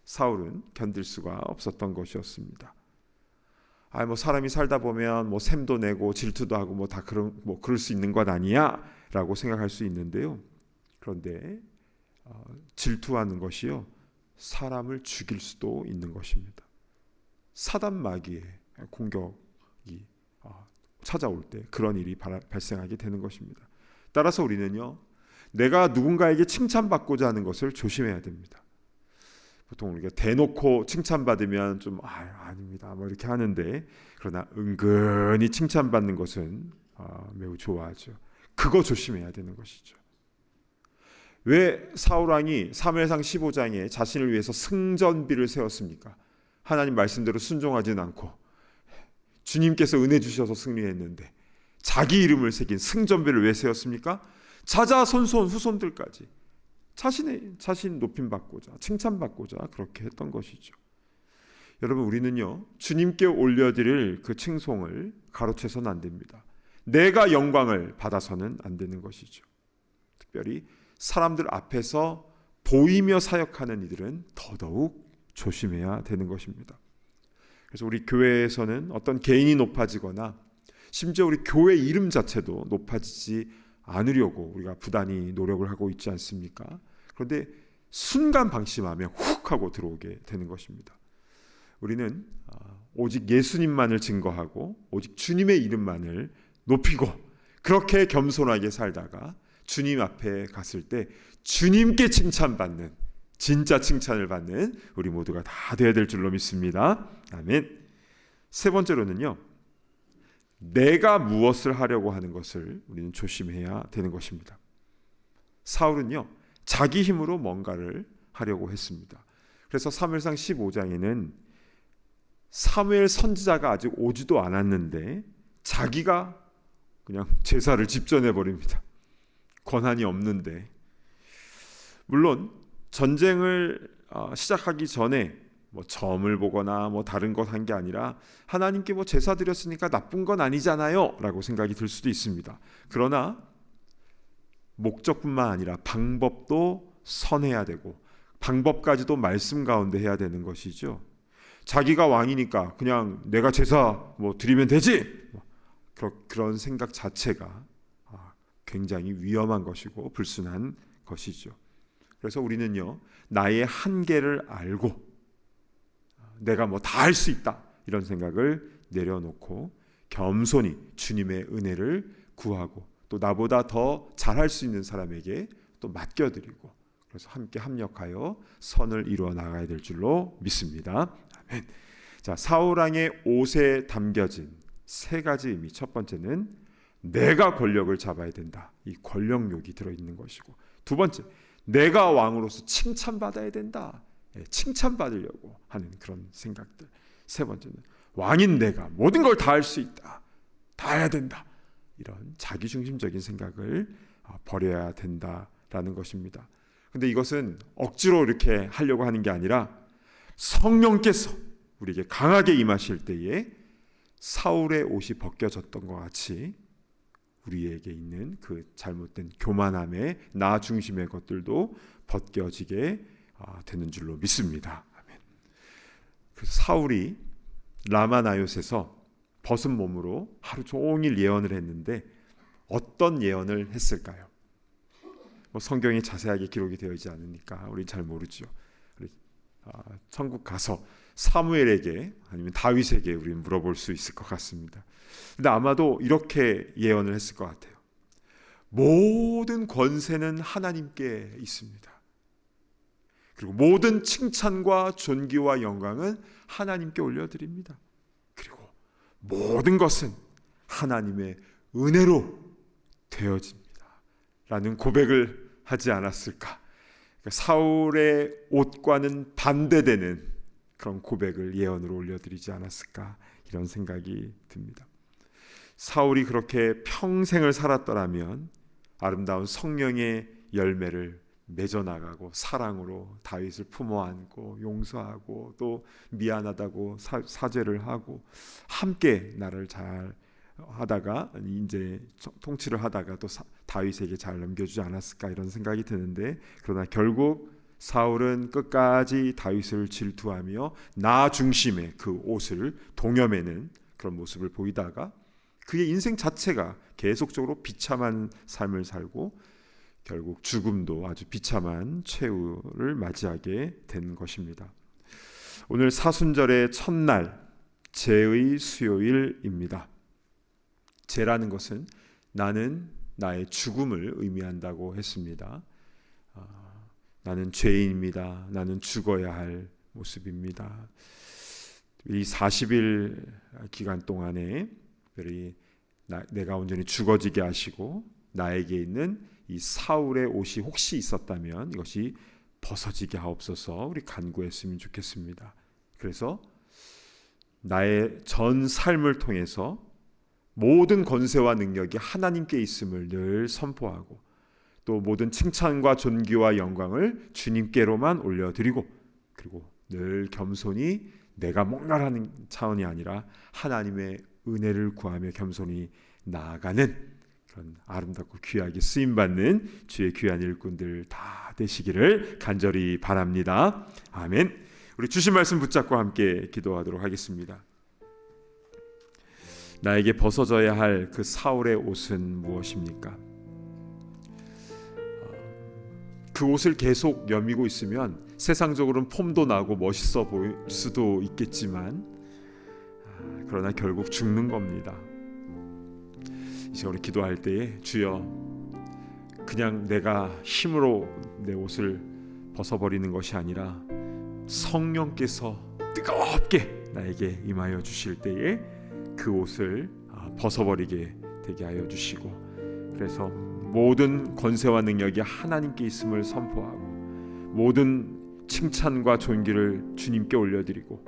사울은 견딜 수가 없었던 것이었습니다. 사람이 살다 보면 샘도 내고 질투도 하고 다 그럴 수 있는 것 아니야라고 생각할 수 있는데요. 그런데 질투하는 것이요, 사람을 죽일 수도 있는 것입니다. 사단 마귀의 공격이 찾아올 때 그런 일이 발생하게 되는 것입니다. 따라서 우리는요, 내가 누군가에게 칭찬받고자 하는 것을 조심해야 됩니다. 보통 우리가 대놓고 칭찬받으면 좀 아닙니다 뭐 이렇게 하는데, 그러나 은근히 칭찬받는 것은 매우 좋아하죠. 그거 조심해야 되는 것이죠. 왜 사울왕이 사무엘상 15장에 자신을 위해서 승전비를 세웠습니까? 하나님 말씀대로 순종하지는 않고 주님께서 은혜 주셔서 승리했는데 자기 이름을 새긴 승전비를 왜 세웠습니까? 자자 손손 후손들까지 자신 높임받고자 칭찬받고자 그렇게 했던 것이죠. 여러분, 우리는요 주님께 올려드릴 그 칭송을 가로채서는 안 됩니다. 내가 영광을 받아서는 안 되는 것이죠. 특별히 사람들 앞에서 보이며 사역하는 이들은 더더욱 조심해야 되는 것입니다. 그래서 우리 교회에서는 어떤 개인이 높아지거나 심지어 우리 교회 이름 자체도 높아지지 않으려고 우리가 부단히 노력을 하고 있지 않습니까? 그런데 순간 방심하면 훅 하고 들어오게 되는 것입니다. 우리는 오직 예수님만을 증거하고 오직 주님의 이름만을 높이고 그렇게 겸손하게 살다가 주님 앞에 갔을 때 주님께 칭찬받는, 진짜 칭찬을 받는 우리 모두가 다 되어야 될 줄로 믿습니다. 아멘. 세 번째로는요, 내가 무엇을 하려고 하는 것을 우리는 조심해야 되는 것입니다. 사울은요 자기 힘으로 뭔가를 하려고 했습니다. 그래서 사무엘상 15장에는 사무엘 선지자가 아직 오지도 않았는데 자기가 그냥 제사를 집전해 버립니다. 권한이 없는데. 물론 전쟁을 시작하기 전에 뭐 점을 보거나 뭐 다른 것 한 게 아니라 하나님께 뭐 제사 드렸으니까 나쁜 건 아니잖아요 라고 생각이 들 수도 있습니다. 그러나 목적뿐만 아니라 방법도 선해야 되고 방법까지도 말씀 가운데 해야 되는 것이죠. 자기가 왕이니까 그냥 내가 제사 뭐 드리면 되지, 그런 생각 자체가 굉장히 위험한 것이고 불순한 것이죠. 그래서 우리는요 나의 한계를 알고 내가 뭐 다 할 수 있다 이런 생각을 내려놓고 겸손히 주님의 은혜를 구하고 또 나보다 더 잘할 수 있는 사람에게 또 맡겨드리고 그래서 함께 협력하여 선을 이루어 나가야 될 줄로 믿습니다. 아멘. 자, 사울왕의 옷에 담겨진 세 가지 의미. 첫 번째는 내가 권력을 잡아야 된다. 이 권력욕이 들어있는 것이고, 두 번째 내가 왕으로서 칭찬받아야 된다. 칭찬받으려고 하는 그런 생각들. 세 번째는 왕인 내가 모든 걸 다 할 수 있다, 다 해야 된다, 이런 자기중심적인 생각을 버려야 된다라는 것입니다. 근데 이것은 억지로 이렇게 하려고 하는 게 아니라 성령께서 우리에게 강하게 임하실 때에 사울의 옷이 벗겨졌던 것 같이 우리에게 있는 그 잘못된 교만함의 나 중심의 것들도 벗겨지게 되는 줄로 믿습니다. 아멘. 그래서 사울이 라마나요스에서 벗은 몸으로 하루 종일 예언을 했는데 어떤 예언을 했을까요? 뭐 성경에 자세하게 기록이 되어 있지 않으니까 우리 잘 모르죠. 천국 가서 사무엘에게 아니면 다윗에게 우리는 물어볼 수 있을 것 같습니다. 근데 아마도 이렇게 예언을 했을 것 같아요. 모든 권세는 하나님께 있습니다. 그리고 모든 칭찬과 존귀와 영광은 하나님께 올려드립니다. 그리고 모든 것은 하나님의 은혜로 되어집니다 라는 고백을 하지 않았을까. 그러니까 사울의 옷과는 반대되는 그런 고백을 예언으로 올려드리지 않았을까, 이런 생각이 듭니다. 사울이 그렇게 평생을 살았더라면 아름다운 성령의 열매를 맺어나가고 사랑으로 다윗을 품어안고 용서하고 또 미안하다고 사죄를 하고 함께 나를 잘 하다가 이제 통치를 하다가 또 다윗에게 잘 넘겨주지 않았을까, 이런 생각이 드는데, 그러나 결국 사울은 끝까지 다윗을 질투하며 나 중심의 그 옷을 동여매는 그런 모습을 보이다가 그의 인생 자체가 계속적으로 비참한 삶을 살고 결국 죽음도 아주 비참한 최후를 맞이하게 된 것입니다. 오늘 사순절의 첫날 제의 수요일입니다. 제라는 것은 나는 나의 죽음을 의미한다고 했습니다. 나는 죄인입니다. 나는 죽어야 할 모습입니다. 이 40일 기간 동안에 특별히 내가 온전히 죽어지게 하시고 나에게 있는 이 사울의 옷이 혹시 있었다면 이것이 벗어지게 하옵소서 우리 간구했으면 좋겠습니다. 그래서 나의 전 삶을 통해서 모든 권세와 능력이 하나님께 있음을 늘 선포하고 또 모든 칭찬과 존귀와 영광을 주님께로만 올려드리고 그리고 늘 겸손히 내가 뭔가라는 차원이 아니라 하나님의 은혜를 구하며 겸손히 나아가는 그런 아름답고 귀하게 쓰임받는 주의 귀한 일꾼들 다 되시기를 간절히 바랍니다. 아멘. 우리 주신 말씀 붙잡고 함께 기도하도록 하겠습니다. 나에게 벗어져야 할 그 사울의 옷은 무엇입니까? 그 옷을 계속 여미고 있으면 세상적으로는 폼도 나고 멋있어 보일 수도 있겠지만 그러나 결국 죽는 겁니다. 이 시간 우리 기도할 때에 주여 그냥 내가 힘으로 내 옷을 벗어버리는 것이 아니라 성령께서 뜨겁게 나에게 임하여 주실 때에 그 옷을 벗어버리게 되게 하여 주시고 그래서 모든 권세와 능력이 하나님께 있음을 선포하고 모든 칭찬과 존귀를 주님께 올려드리고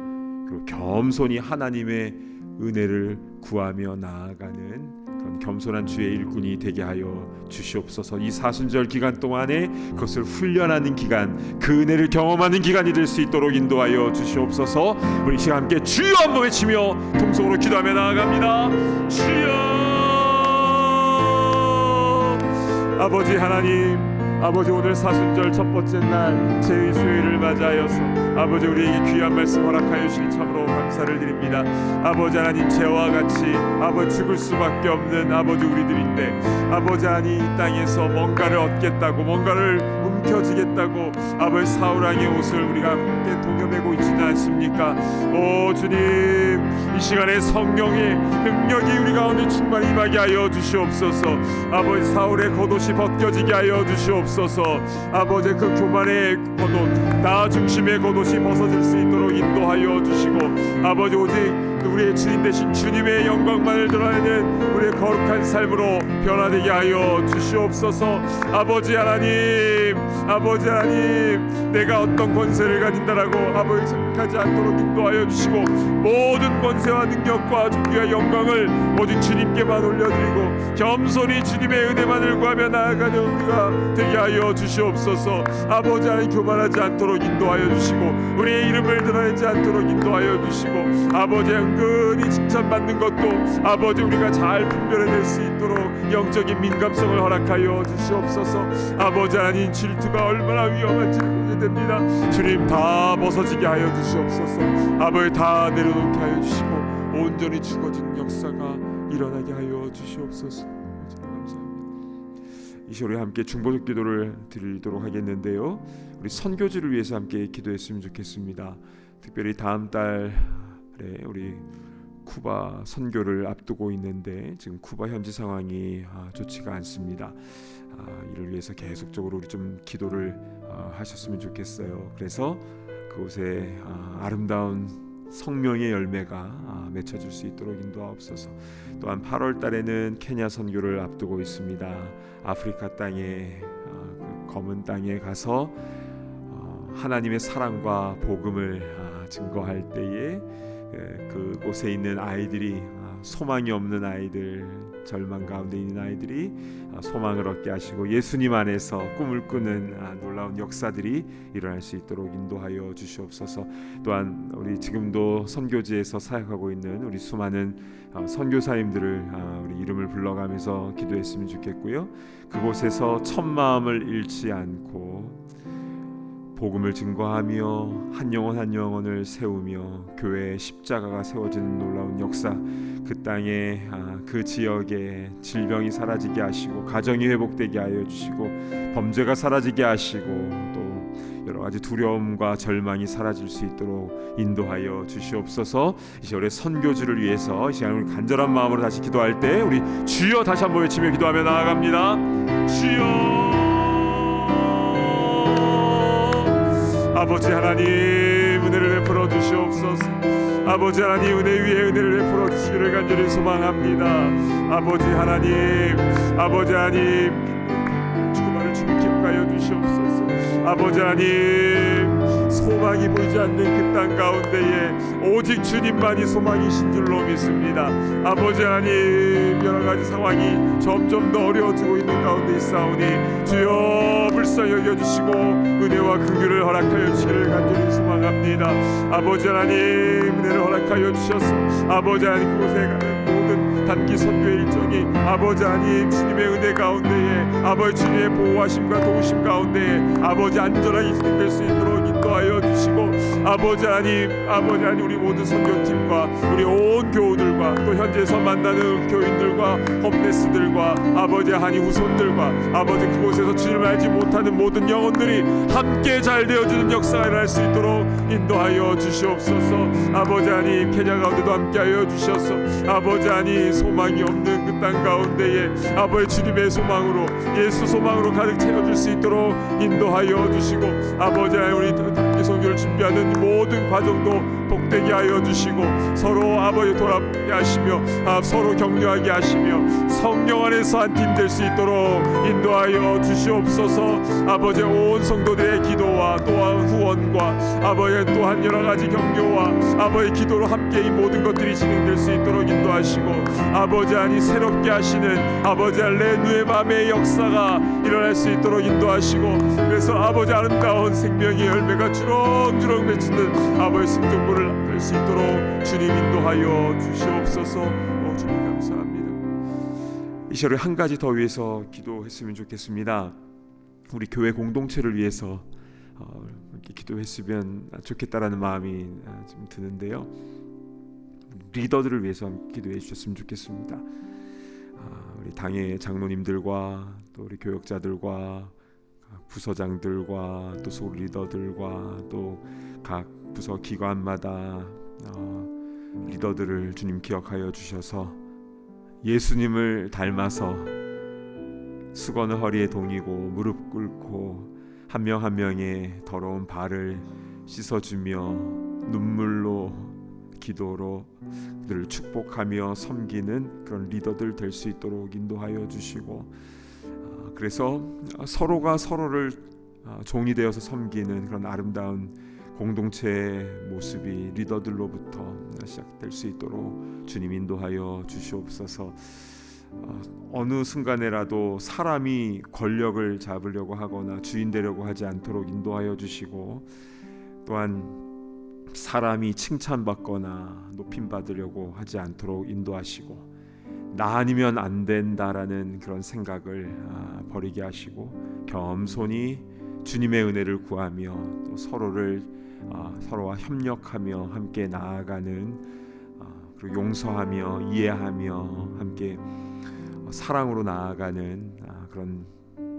그리고 겸손히 하나님의 은혜를 구하며 나아가는 그런 겸손한 주의 일꾼이 되게 하여 주시옵소서. 이 사순절 기간 동안에 그것을 훈련하는 기간, 그 은혜를 경험하는 기간이 될 수 있도록 인도하여 주시옵소서. 우리 시간 함께 주여 한번 외치며 통성으로 기도하며 나아갑니다. 주여 아버지 하나님, 아버지 오늘 사순절 첫 번째 날 제의 수요일을 맞이하여서 아버지 우리에게 귀한 말씀 허락하여 주시니 참으로 감사를 드립니다. 아버지 하나님 죄와 같이 아버지 죽을 수밖에 없는 아버지 우리들인데 아버지 하나님 이 땅에서 뭔가를 얻겠다고 뭔가를 움켜쥐겠다고 아버지 사울왕의 옷을 우리가 함께 동여매고 있지는 않습니까? 오 주님 이 시간에 성령의 능력이 우리 가운데 충만히 임하게 하여 주시옵소서. 아버지 사울의 겉옷이 벗겨지게 하여 주시옵소서. 아버지 그 교만의 겉옷 나 중심의 겉옷이 벗어질 수 있도록 인도하여 주시고 아버지 오직 우리의 주님 되신 주님의 영광만을 드러내는 우리의 거룩한 삶으로 변화되게 하여 주시옵소서. 아버지 하나님 내가 어떤 권세를 가진다라고 아버지 생각하지 않도록 인도하여 주시고 모든 권세와 능력과 존귀와 영광을 오직 주님께만 올려드리고 겸손히 주님의 은혜만을 구하며 나아가는 우리가 되게 하여 주시옵소서. 아버지 하나님 교만하지 않도록 인도하여 주시고 우리의 이름을 드러내지 않도록 인도하여 주시고 아버지 은근히 칭찬받는 것도 아버지 우리가 잘 분별해낼 수 있도록 영적인 민감성을 허락하여 주시옵소서. 아버지 하나님 질투가 얼마나 위험한지를 보게 됩니다. 주님 다 벗어지게 하여 주시옵소서. 아버지 다 내려놓게 하여 주시고 온전히 죽어진 역사가 일어나게 하여 주시옵소서. 감사합니다. 이 시간에 함께 중보적 기도를 드리도록 하겠는데요. 우리 선교지를 위해서 함께 기도했으면 좋겠습니다. 특별히 다음 달에 우리 쿠바 선교를 앞두고 있는데 지금 쿠바 현지 상황이 좋지가 않습니다. 이를 위해서 계속적으로 우리 좀 기도를 하셨으면 좋겠어요. 그래서 그곳에 아름다운 성령의 열매가 맺혀질 수 있도록 인도하옵소서. 또한 8월 달에는 케냐 선교를 앞두고 있습니다. 아프리카 땅에 그 검은 땅에 가서 하나님의 사랑과 복음을 증거할 때에 그곳에 있는 아이들이 소망이 없는 아이들, 절망 가운데 있는 아이들이 소망을 얻게 하시고 예수님 안에서 꿈을 꾸는 놀라운 역사들이 일어날 수 있도록 인도하여 주시옵소서. 또한 우리 지금도 선교지에서 사역하고 있는 우리 수많은 선교사님들을 우리 이름을 불러가면서 기도했으면 좋겠고요. 그곳에서 첫 마음을 잃지 않고 복음을 증거하며 한 영혼 한 영혼을 세우며 교회의 십자가가 세워지는 놀라운 역사, 그 땅에 그 지역에 질병이 사라지게 하시고 가정이 회복되게 하여 주시고 범죄가 사라지게 하시고 또 여러 가지 두려움과 절망이 사라질 수 있도록 인도하여 주시옵소서. 이 시간에 선교주를 위해서 이 시간에 우리 간절한 마음으로 다시 기도할 때 우리 주여 다시 한번 외치며 기도하며 나아갑니다. 주여. 아버지 하나님 은혜를 베풀어 주시옵소서. 아버지 하나님 은혜 위에 은혜를 베풀어 주시기를 간절히 소망합니다. 아버지 하나님 주님을 주님 기억하여 주시옵소서. 아버지 하나님 소망이 보이지 않는 그 땅 가운데에 오직 주님만이 소망이신 줄로 믿습니다. 아버지 하나님 여러 가지 상황이 점점 더 어려워지고 있는 가운데 있사오니 주여 불쌍히 여겨주시고 은혜와 긍휼을 허락하여 주시기를 간절히 소망합니다. 아버지 하나님 은혜를 허락하여 주셔서 아버지 하나님 그곳에 가는 모든 단기 선교의 일정이 아버지 하나님 주님의 은혜 가운데에 아버지 주님의 보호하심과 도우심 가운데에 아버지 안전하게 진행될 수 있도록 인도하여 주시고 아버지 하나님 우리 모든 선교팀과 우리 온 교우들과 또 현지에서 만나는 교인들과 홈레스들과 아버지 하나님 후손들과 아버지 그곳에서 주님을 알지 못하는 모든 영혼들이 함께 잘 되어주는 역사가 일어날 수 있도록 인도하여 주시옵소서. 아버지 하나님 케냐 가운데도 함께하여 주셔서 아버지 하나님 소망이 없는 그 땅 가운데에 아버지 주님의 소망으로 예수 소망으로 가득 채워줄 수 있도록 인도하여 주시고 아버지 하나님 우리 단기 선교를 준비하는 모든 과정도 복되게 하여 주시고 서로 아버지 돌아보게 하시며 서로 격려하게 하시며 성령 안에서 한 팀 될 수 있도록 인도하여 주시옵소서. 아버지 온 성도들의 기도와 또한 후원과 아버지 또한 여러 가지 격려와 아버지 기도로 함께 이 모든 것들이 진행될 수 있도록 인도하시고 아버지 하나님 새롭게 하시는 아버지 레누의 밤의 역사가 일어날 수 있도록 인도하시고 그래서 아버지 아름다운 생명의 열매가 주렁주렁 맺히는 아버지 승전부를 할 수 있도록 주님 인도하여 주시옵소서. 주님 감사합니다. 이 시간에 한 가지 더 위해서 기도했으면 좋겠습니다. 우리 교회 공동체를 위해서 이렇게 기도했으면 좋겠다라는 마음이 좀 드는데요. 리더들을 위해서 기도해 주셨으면 좋겠습니다. 우리 당의 장로님들과 또 우리 교역자들과 부서장들과 또 소울 리더들과 또 각 부서 기관마다 리더들을 주님 기억하여 주셔서 예수님을 닮아서 수건을 허리에 동이고 무릎 꿇고 한 명 한 명의 더러운 발을 씻어주며 눈물로 기도로 그들을 축복하며 섬기는 그런 리더들 될 수 있도록 인도하여 주시고 그래서 서로가 서로를 종이 되어서 섬기는 그런 아름다운 공동체의 모습이 리더들로부터 시작될 수 있도록 주님 인도하여 주시옵소서. 어느 순간에라도 사람이 권력을 잡으려고 하거나 주인 되려고 하지 않도록 인도하여 주시고 또한 사람이 칭찬받거나 높임받으려고 하지 않도록 인도하시고 나 아니면 안 된다라는 그런 생각을 버리게 하시고 겸손히 주님의 은혜를 구하며 또 서로와 협력하며 함께 나아가는 그리고 용서하며 이해하며 함께 사랑으로 나아가는 그런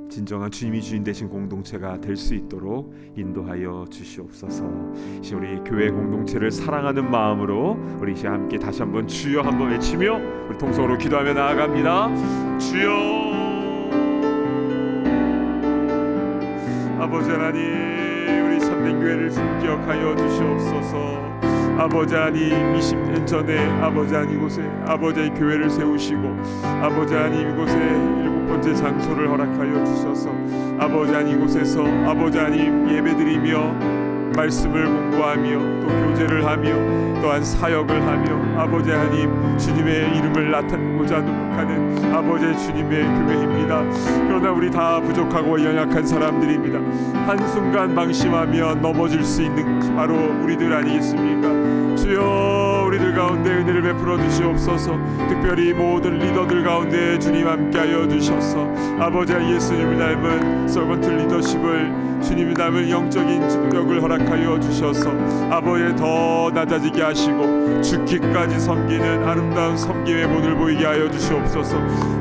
진정한 주님이 주인 되신 공동체가 될 수 있도록 인도하여 주시옵소서. 우리 교회 공동체를 사랑하는 마음으로 우리 이제 함께 다시 한번 주여 한번 외치며 우리 통성으로 기도하며 나아갑니다. 주여. 아버지 하나님 우리 참된교회를 기억하여 주시옵소서. 아버지 하나님 20년 전에 아버지 하나님 이곳에 아버지의 교회를 세우시고 아버지 하나님 이곳에 7번째 장소를 허락하여 주셔서 아버지 하나님 이곳에서 아버지 하나님 예배드리며 말씀을 공부하며 또 교제를 하며 또한 사역을 하며 아버지 하나님 주님의 이름을 나타내고자 노력하는 아버지의 주님의 교회입니다. 그러나 우리 다 부족하고 연약한 사람들입니다. 한순간 방심하며 넘어질 수 있는 바로 우리들 아니겠습니까? 주여 우리들 가운데 은혜를 베풀어 주시옵소서. 특별히 모든 리더들 가운데 주님 함께하여 주셔서 아버지와 예수님을 닮은 서번트 리더십을 주님이 닮은 영적인 지도력을 허락하여 주셔서 아버지 더 낮아지게 하시고 죽기까지 섬기는 아름다운 섬김의 본을 보이게 하여 주시옵소서.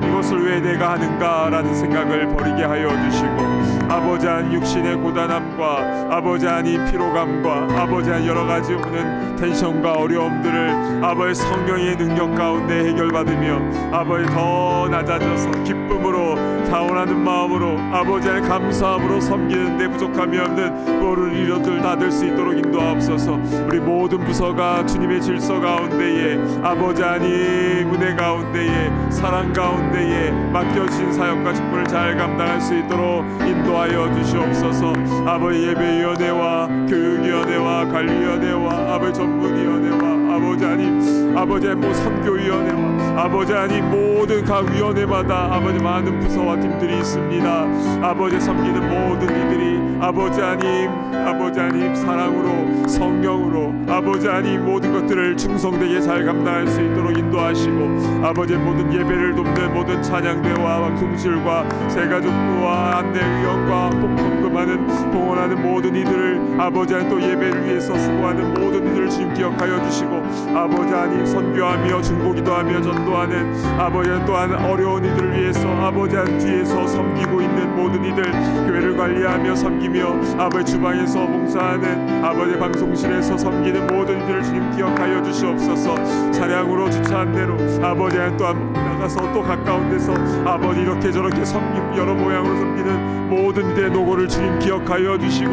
이것을 왜 내가 하는가라는 생각을 버리게 하여 주시고 아버지 하나님 육신의 고단함과 아버지 하나님 피로감과 아버지 하나님 여러 가지 오는 텐션과 어려움들을 아버지 성령의 능력 가운데 해결받으며 아버지 더 낮아져서 기쁨으로 자원하는 마음으로 아버지 하나님 감사함으로 섬기는데 부족함이 없는 모든 일들 다 될 수 있도록 인도하옵소서. 우리 모든 부서가 주님의 질서 가운데에 아버지 하나님 은혜 가운데에 사랑 가운데에 맡겨주신 사역과 직분을 잘 감당할 수 있도록 인도하여 주시옵소서. 아버지 예배위원회와 교육위원회와 관리위원회와 아버지 전문위원회와 아버지 하나님 아버지의 선교위원회와 아버지 하나님 모든 각 위원회마다 아버지 많은 부서와 팀들이 있습니다. 아버지 섬기는 모든 이들이 아버지 하나님 사랑으로 성령으로 아버지 하나님 모든 것들을 충성되게 잘 감당할 수 있도록 인도하시고 아버지 모든 예배를 돕는 모든 찬양대와 방송실과 새가족부와 안내위원과 봉헌금하는 봉헌하는 모든 이들을 아버지 하나님 또 예배를 위해서 수고하는 모든 이들을 주님 기억하여 주시고 아버지 하나님 선교하며 중보기도하며 전도하는 아버지 하나님 또한 어려운 이들을 위해서 아버지 하나님 뒤에서 섬기고 있는 모든 이들 교회를 관리하며 섬기며 아버지 주방에서 봉사하는 아버지 방송실에서 섬기는 모든 이들을 주님 기억하여 주시옵소서. 차량으로 주차한 대로 아버지 하나님 또한 나가서 또 가까운 데서 아버지 이렇게 저렇게 섬김 여러 모양으로 섬기는 모든 이들의 노고를 주님 기억하여 주시고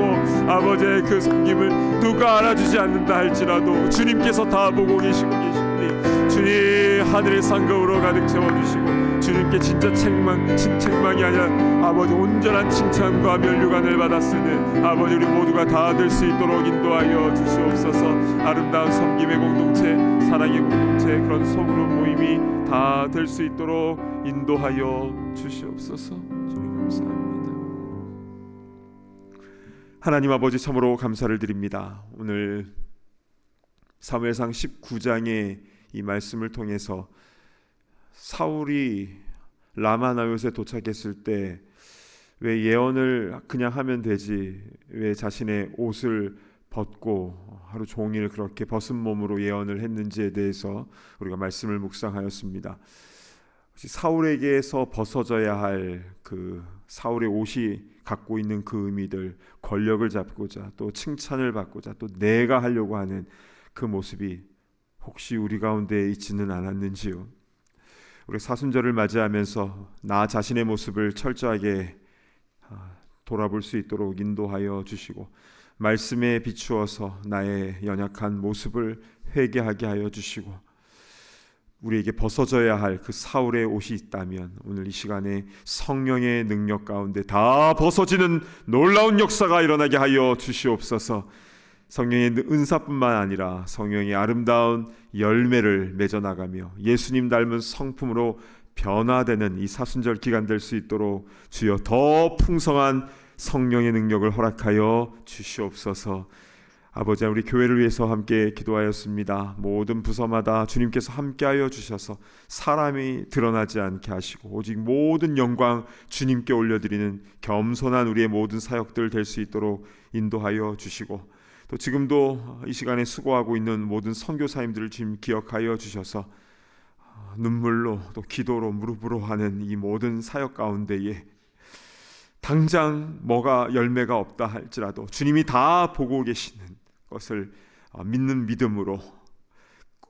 아버지의 그 섬김을 누가 알아주지 않는다 할지라도 주님께서 다 보고 계시고 계시니 주님 하늘의 상급으로 가득 채워주시고 주님께 진짜 책망이 아니라 아버지 온전한 칭찬과 면류관을 받았으니 아버지 우리 모두가 다 될 수 있도록 인도하여 주시옵소서. 아름다운 섬김의 공동체 사랑의 공동체 그런 소그룹 모임이 다 될 수 있도록 인도하여 주시옵소서. 주님 감사합니다. 하나님 아버지 참으로 감사를 드립니다. 오늘 사무엘상 19장의 이 말씀을 통해서 사울이 라마나요스에 도착했을 때 왜 예언을 그냥 하면 되지 왜 자신의 옷을 벗고 하루 종일 그렇게 벗은 몸으로 예언을 했는지에 대해서 우리가 말씀을 묵상하였습니다. 사울에게서 벗어져야 할 그 사울의 옷이 갖고 있는 그 의미들, 권력을 잡고자 또 칭찬을 받고자 또 내가 하려고 하는 그 모습이 혹시 우리 가운데 있지는 않았는지요? 우리 사순절을 맞이하면서 나 자신의 모습을 철저하게 돌아볼 수 있도록 인도하여 주시고 말씀에 비추어서 나의 연약한 모습을 회개하게 하여 주시고 우리에게 벗어져야 할 그 사울의 옷이 있다면 오늘 이 시간에 성령의 능력 가운데 다 벗어지는 놀라운 역사가 일어나게 하여 주시옵소서. 성령의 은사뿐만 아니라 성령의 아름다운 열매를 맺어나가며 예수님 닮은 성품으로 변화되는 이 사순절 기간 될 수 있도록 주여 더 풍성한 성령의 능력을 허락하여 주시옵소서. 아버지 우리 교회를 위해서 함께 기도하였습니다. 모든 부서마다 주님께서 함께하여 주셔서 사람이 드러나지 않게 하시고 오직 모든 영광 주님께 올려드리는 겸손한 우리의 모든 사역들 될 수 있도록 인도하여 주시고 또 지금도 이 시간에 수고하고 있는 모든 선교사님들을 지금 기억하여 주셔서 눈물로 또 기도로 무릎으로 하는 이 모든 사역 가운데에 당장 뭐가 열매가 없다 할지라도 주님이 다 보고 계시는 것을 믿는 믿음으로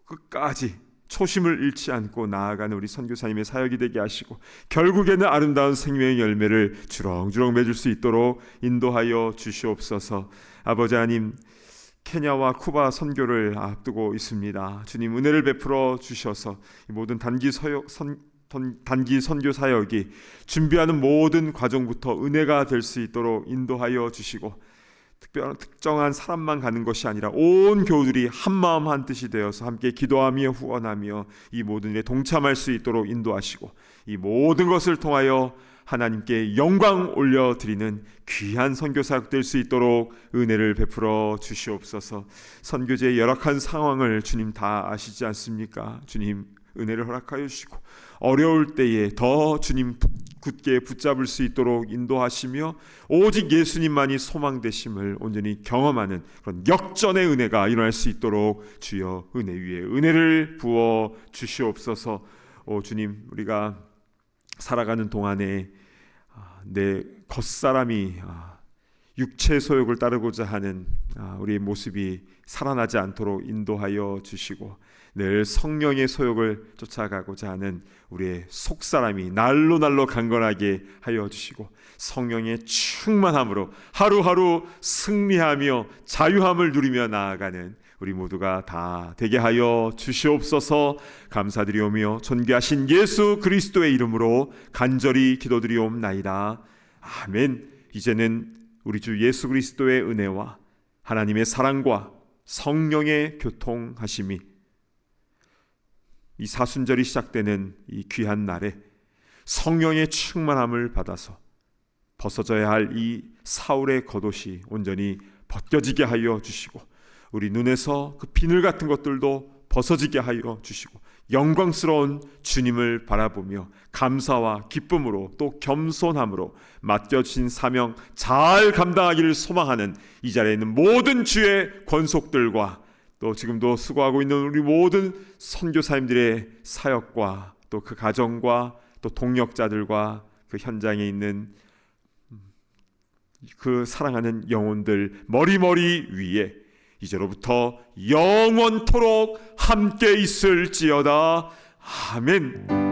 끝까지 초심을 잃지 않고 나아가는 우리 선교사님의 사역이 되게 하시고 결국에는 아름다운 생명의 열매를 주렁주렁 맺을 수 있도록 인도하여 주시옵소서. 아버지 하나님 케냐와 쿠바 선교를 앞두고 있습니다. 주님 은혜를 베풀어 주셔서 모든 단기 선교 사역이 준비하는 모든 과정부터 은혜가 될 수 있도록 인도하여 주시고 특정한 사람만 가는 것이 아니라 온 교우들이 한 마음 한 뜻이 되어서 함께 기도하며 후원하며 이 모든 일에 동참할 수 있도록 인도하시고 이 모든 것을 통하여 하나님께 영광 올려드리는 귀한 선교사역 될 수 있도록 은혜를 베풀어 주시옵소서. 선교제의 열악한 상황을 주님 다 아시지 않습니까? 주님 은혜를 허락하여 주시고 어려울 때에 더 주님 굳게 붙잡을 수 있도록 인도하시며 오직 예수님만이 소망되심을 온전히 경험하는 그런 역전의 은혜가 일어날 수 있도록 주여 은혜 위에 은혜를 부어 주시옵소서. 오 주님 우리가 살아가는 동안에 내 겉사람이 육체 소욕을 따르고자 하는 우리의 모습이 살아나지 않도록 인도하여 주시고, 늘 성령의 소욕을 쫓아가고자 하는 우리의 속사람이 날로 강건하게 하여 주시고, 성령의 충만함으로 하루하루 승리하며 자유함을 누리며 나아가는 우리 모두가 다 되게 하여 주시옵소서. 감사드리오며 존귀하신 예수 그리스도의 이름으로 간절히 기도드리옵나이다. 아멘. 이제는 우리 주 예수 그리스도의 은혜와 하나님의 사랑과 성령의 교통하심이 이 사순절이 시작되는 이 귀한 날에 성령의 충만함을 받아서 벗어져야 할 이 사울의 겉옷이 온전히 벗겨지게 하여 주시고, 우리 눈에서 그 비늘 같은 것들도 벗어지게 하여 주시고, 영광스러운 주님을 바라보며 감사와 기쁨으로 또 겸손함으로 맡겨진 사명 잘 감당하기를 소망하는 이 자리에 있는 모든 주의 권속들과 또 지금도 수고하고 있는 우리 모든 선교사님들의 사역과 또 그 가정과 또 동역자들과 그 현장에 있는 그 사랑하는 영혼들 머리머리 위에 이제로부터 영원토록 함께 있을지어다. 아멘.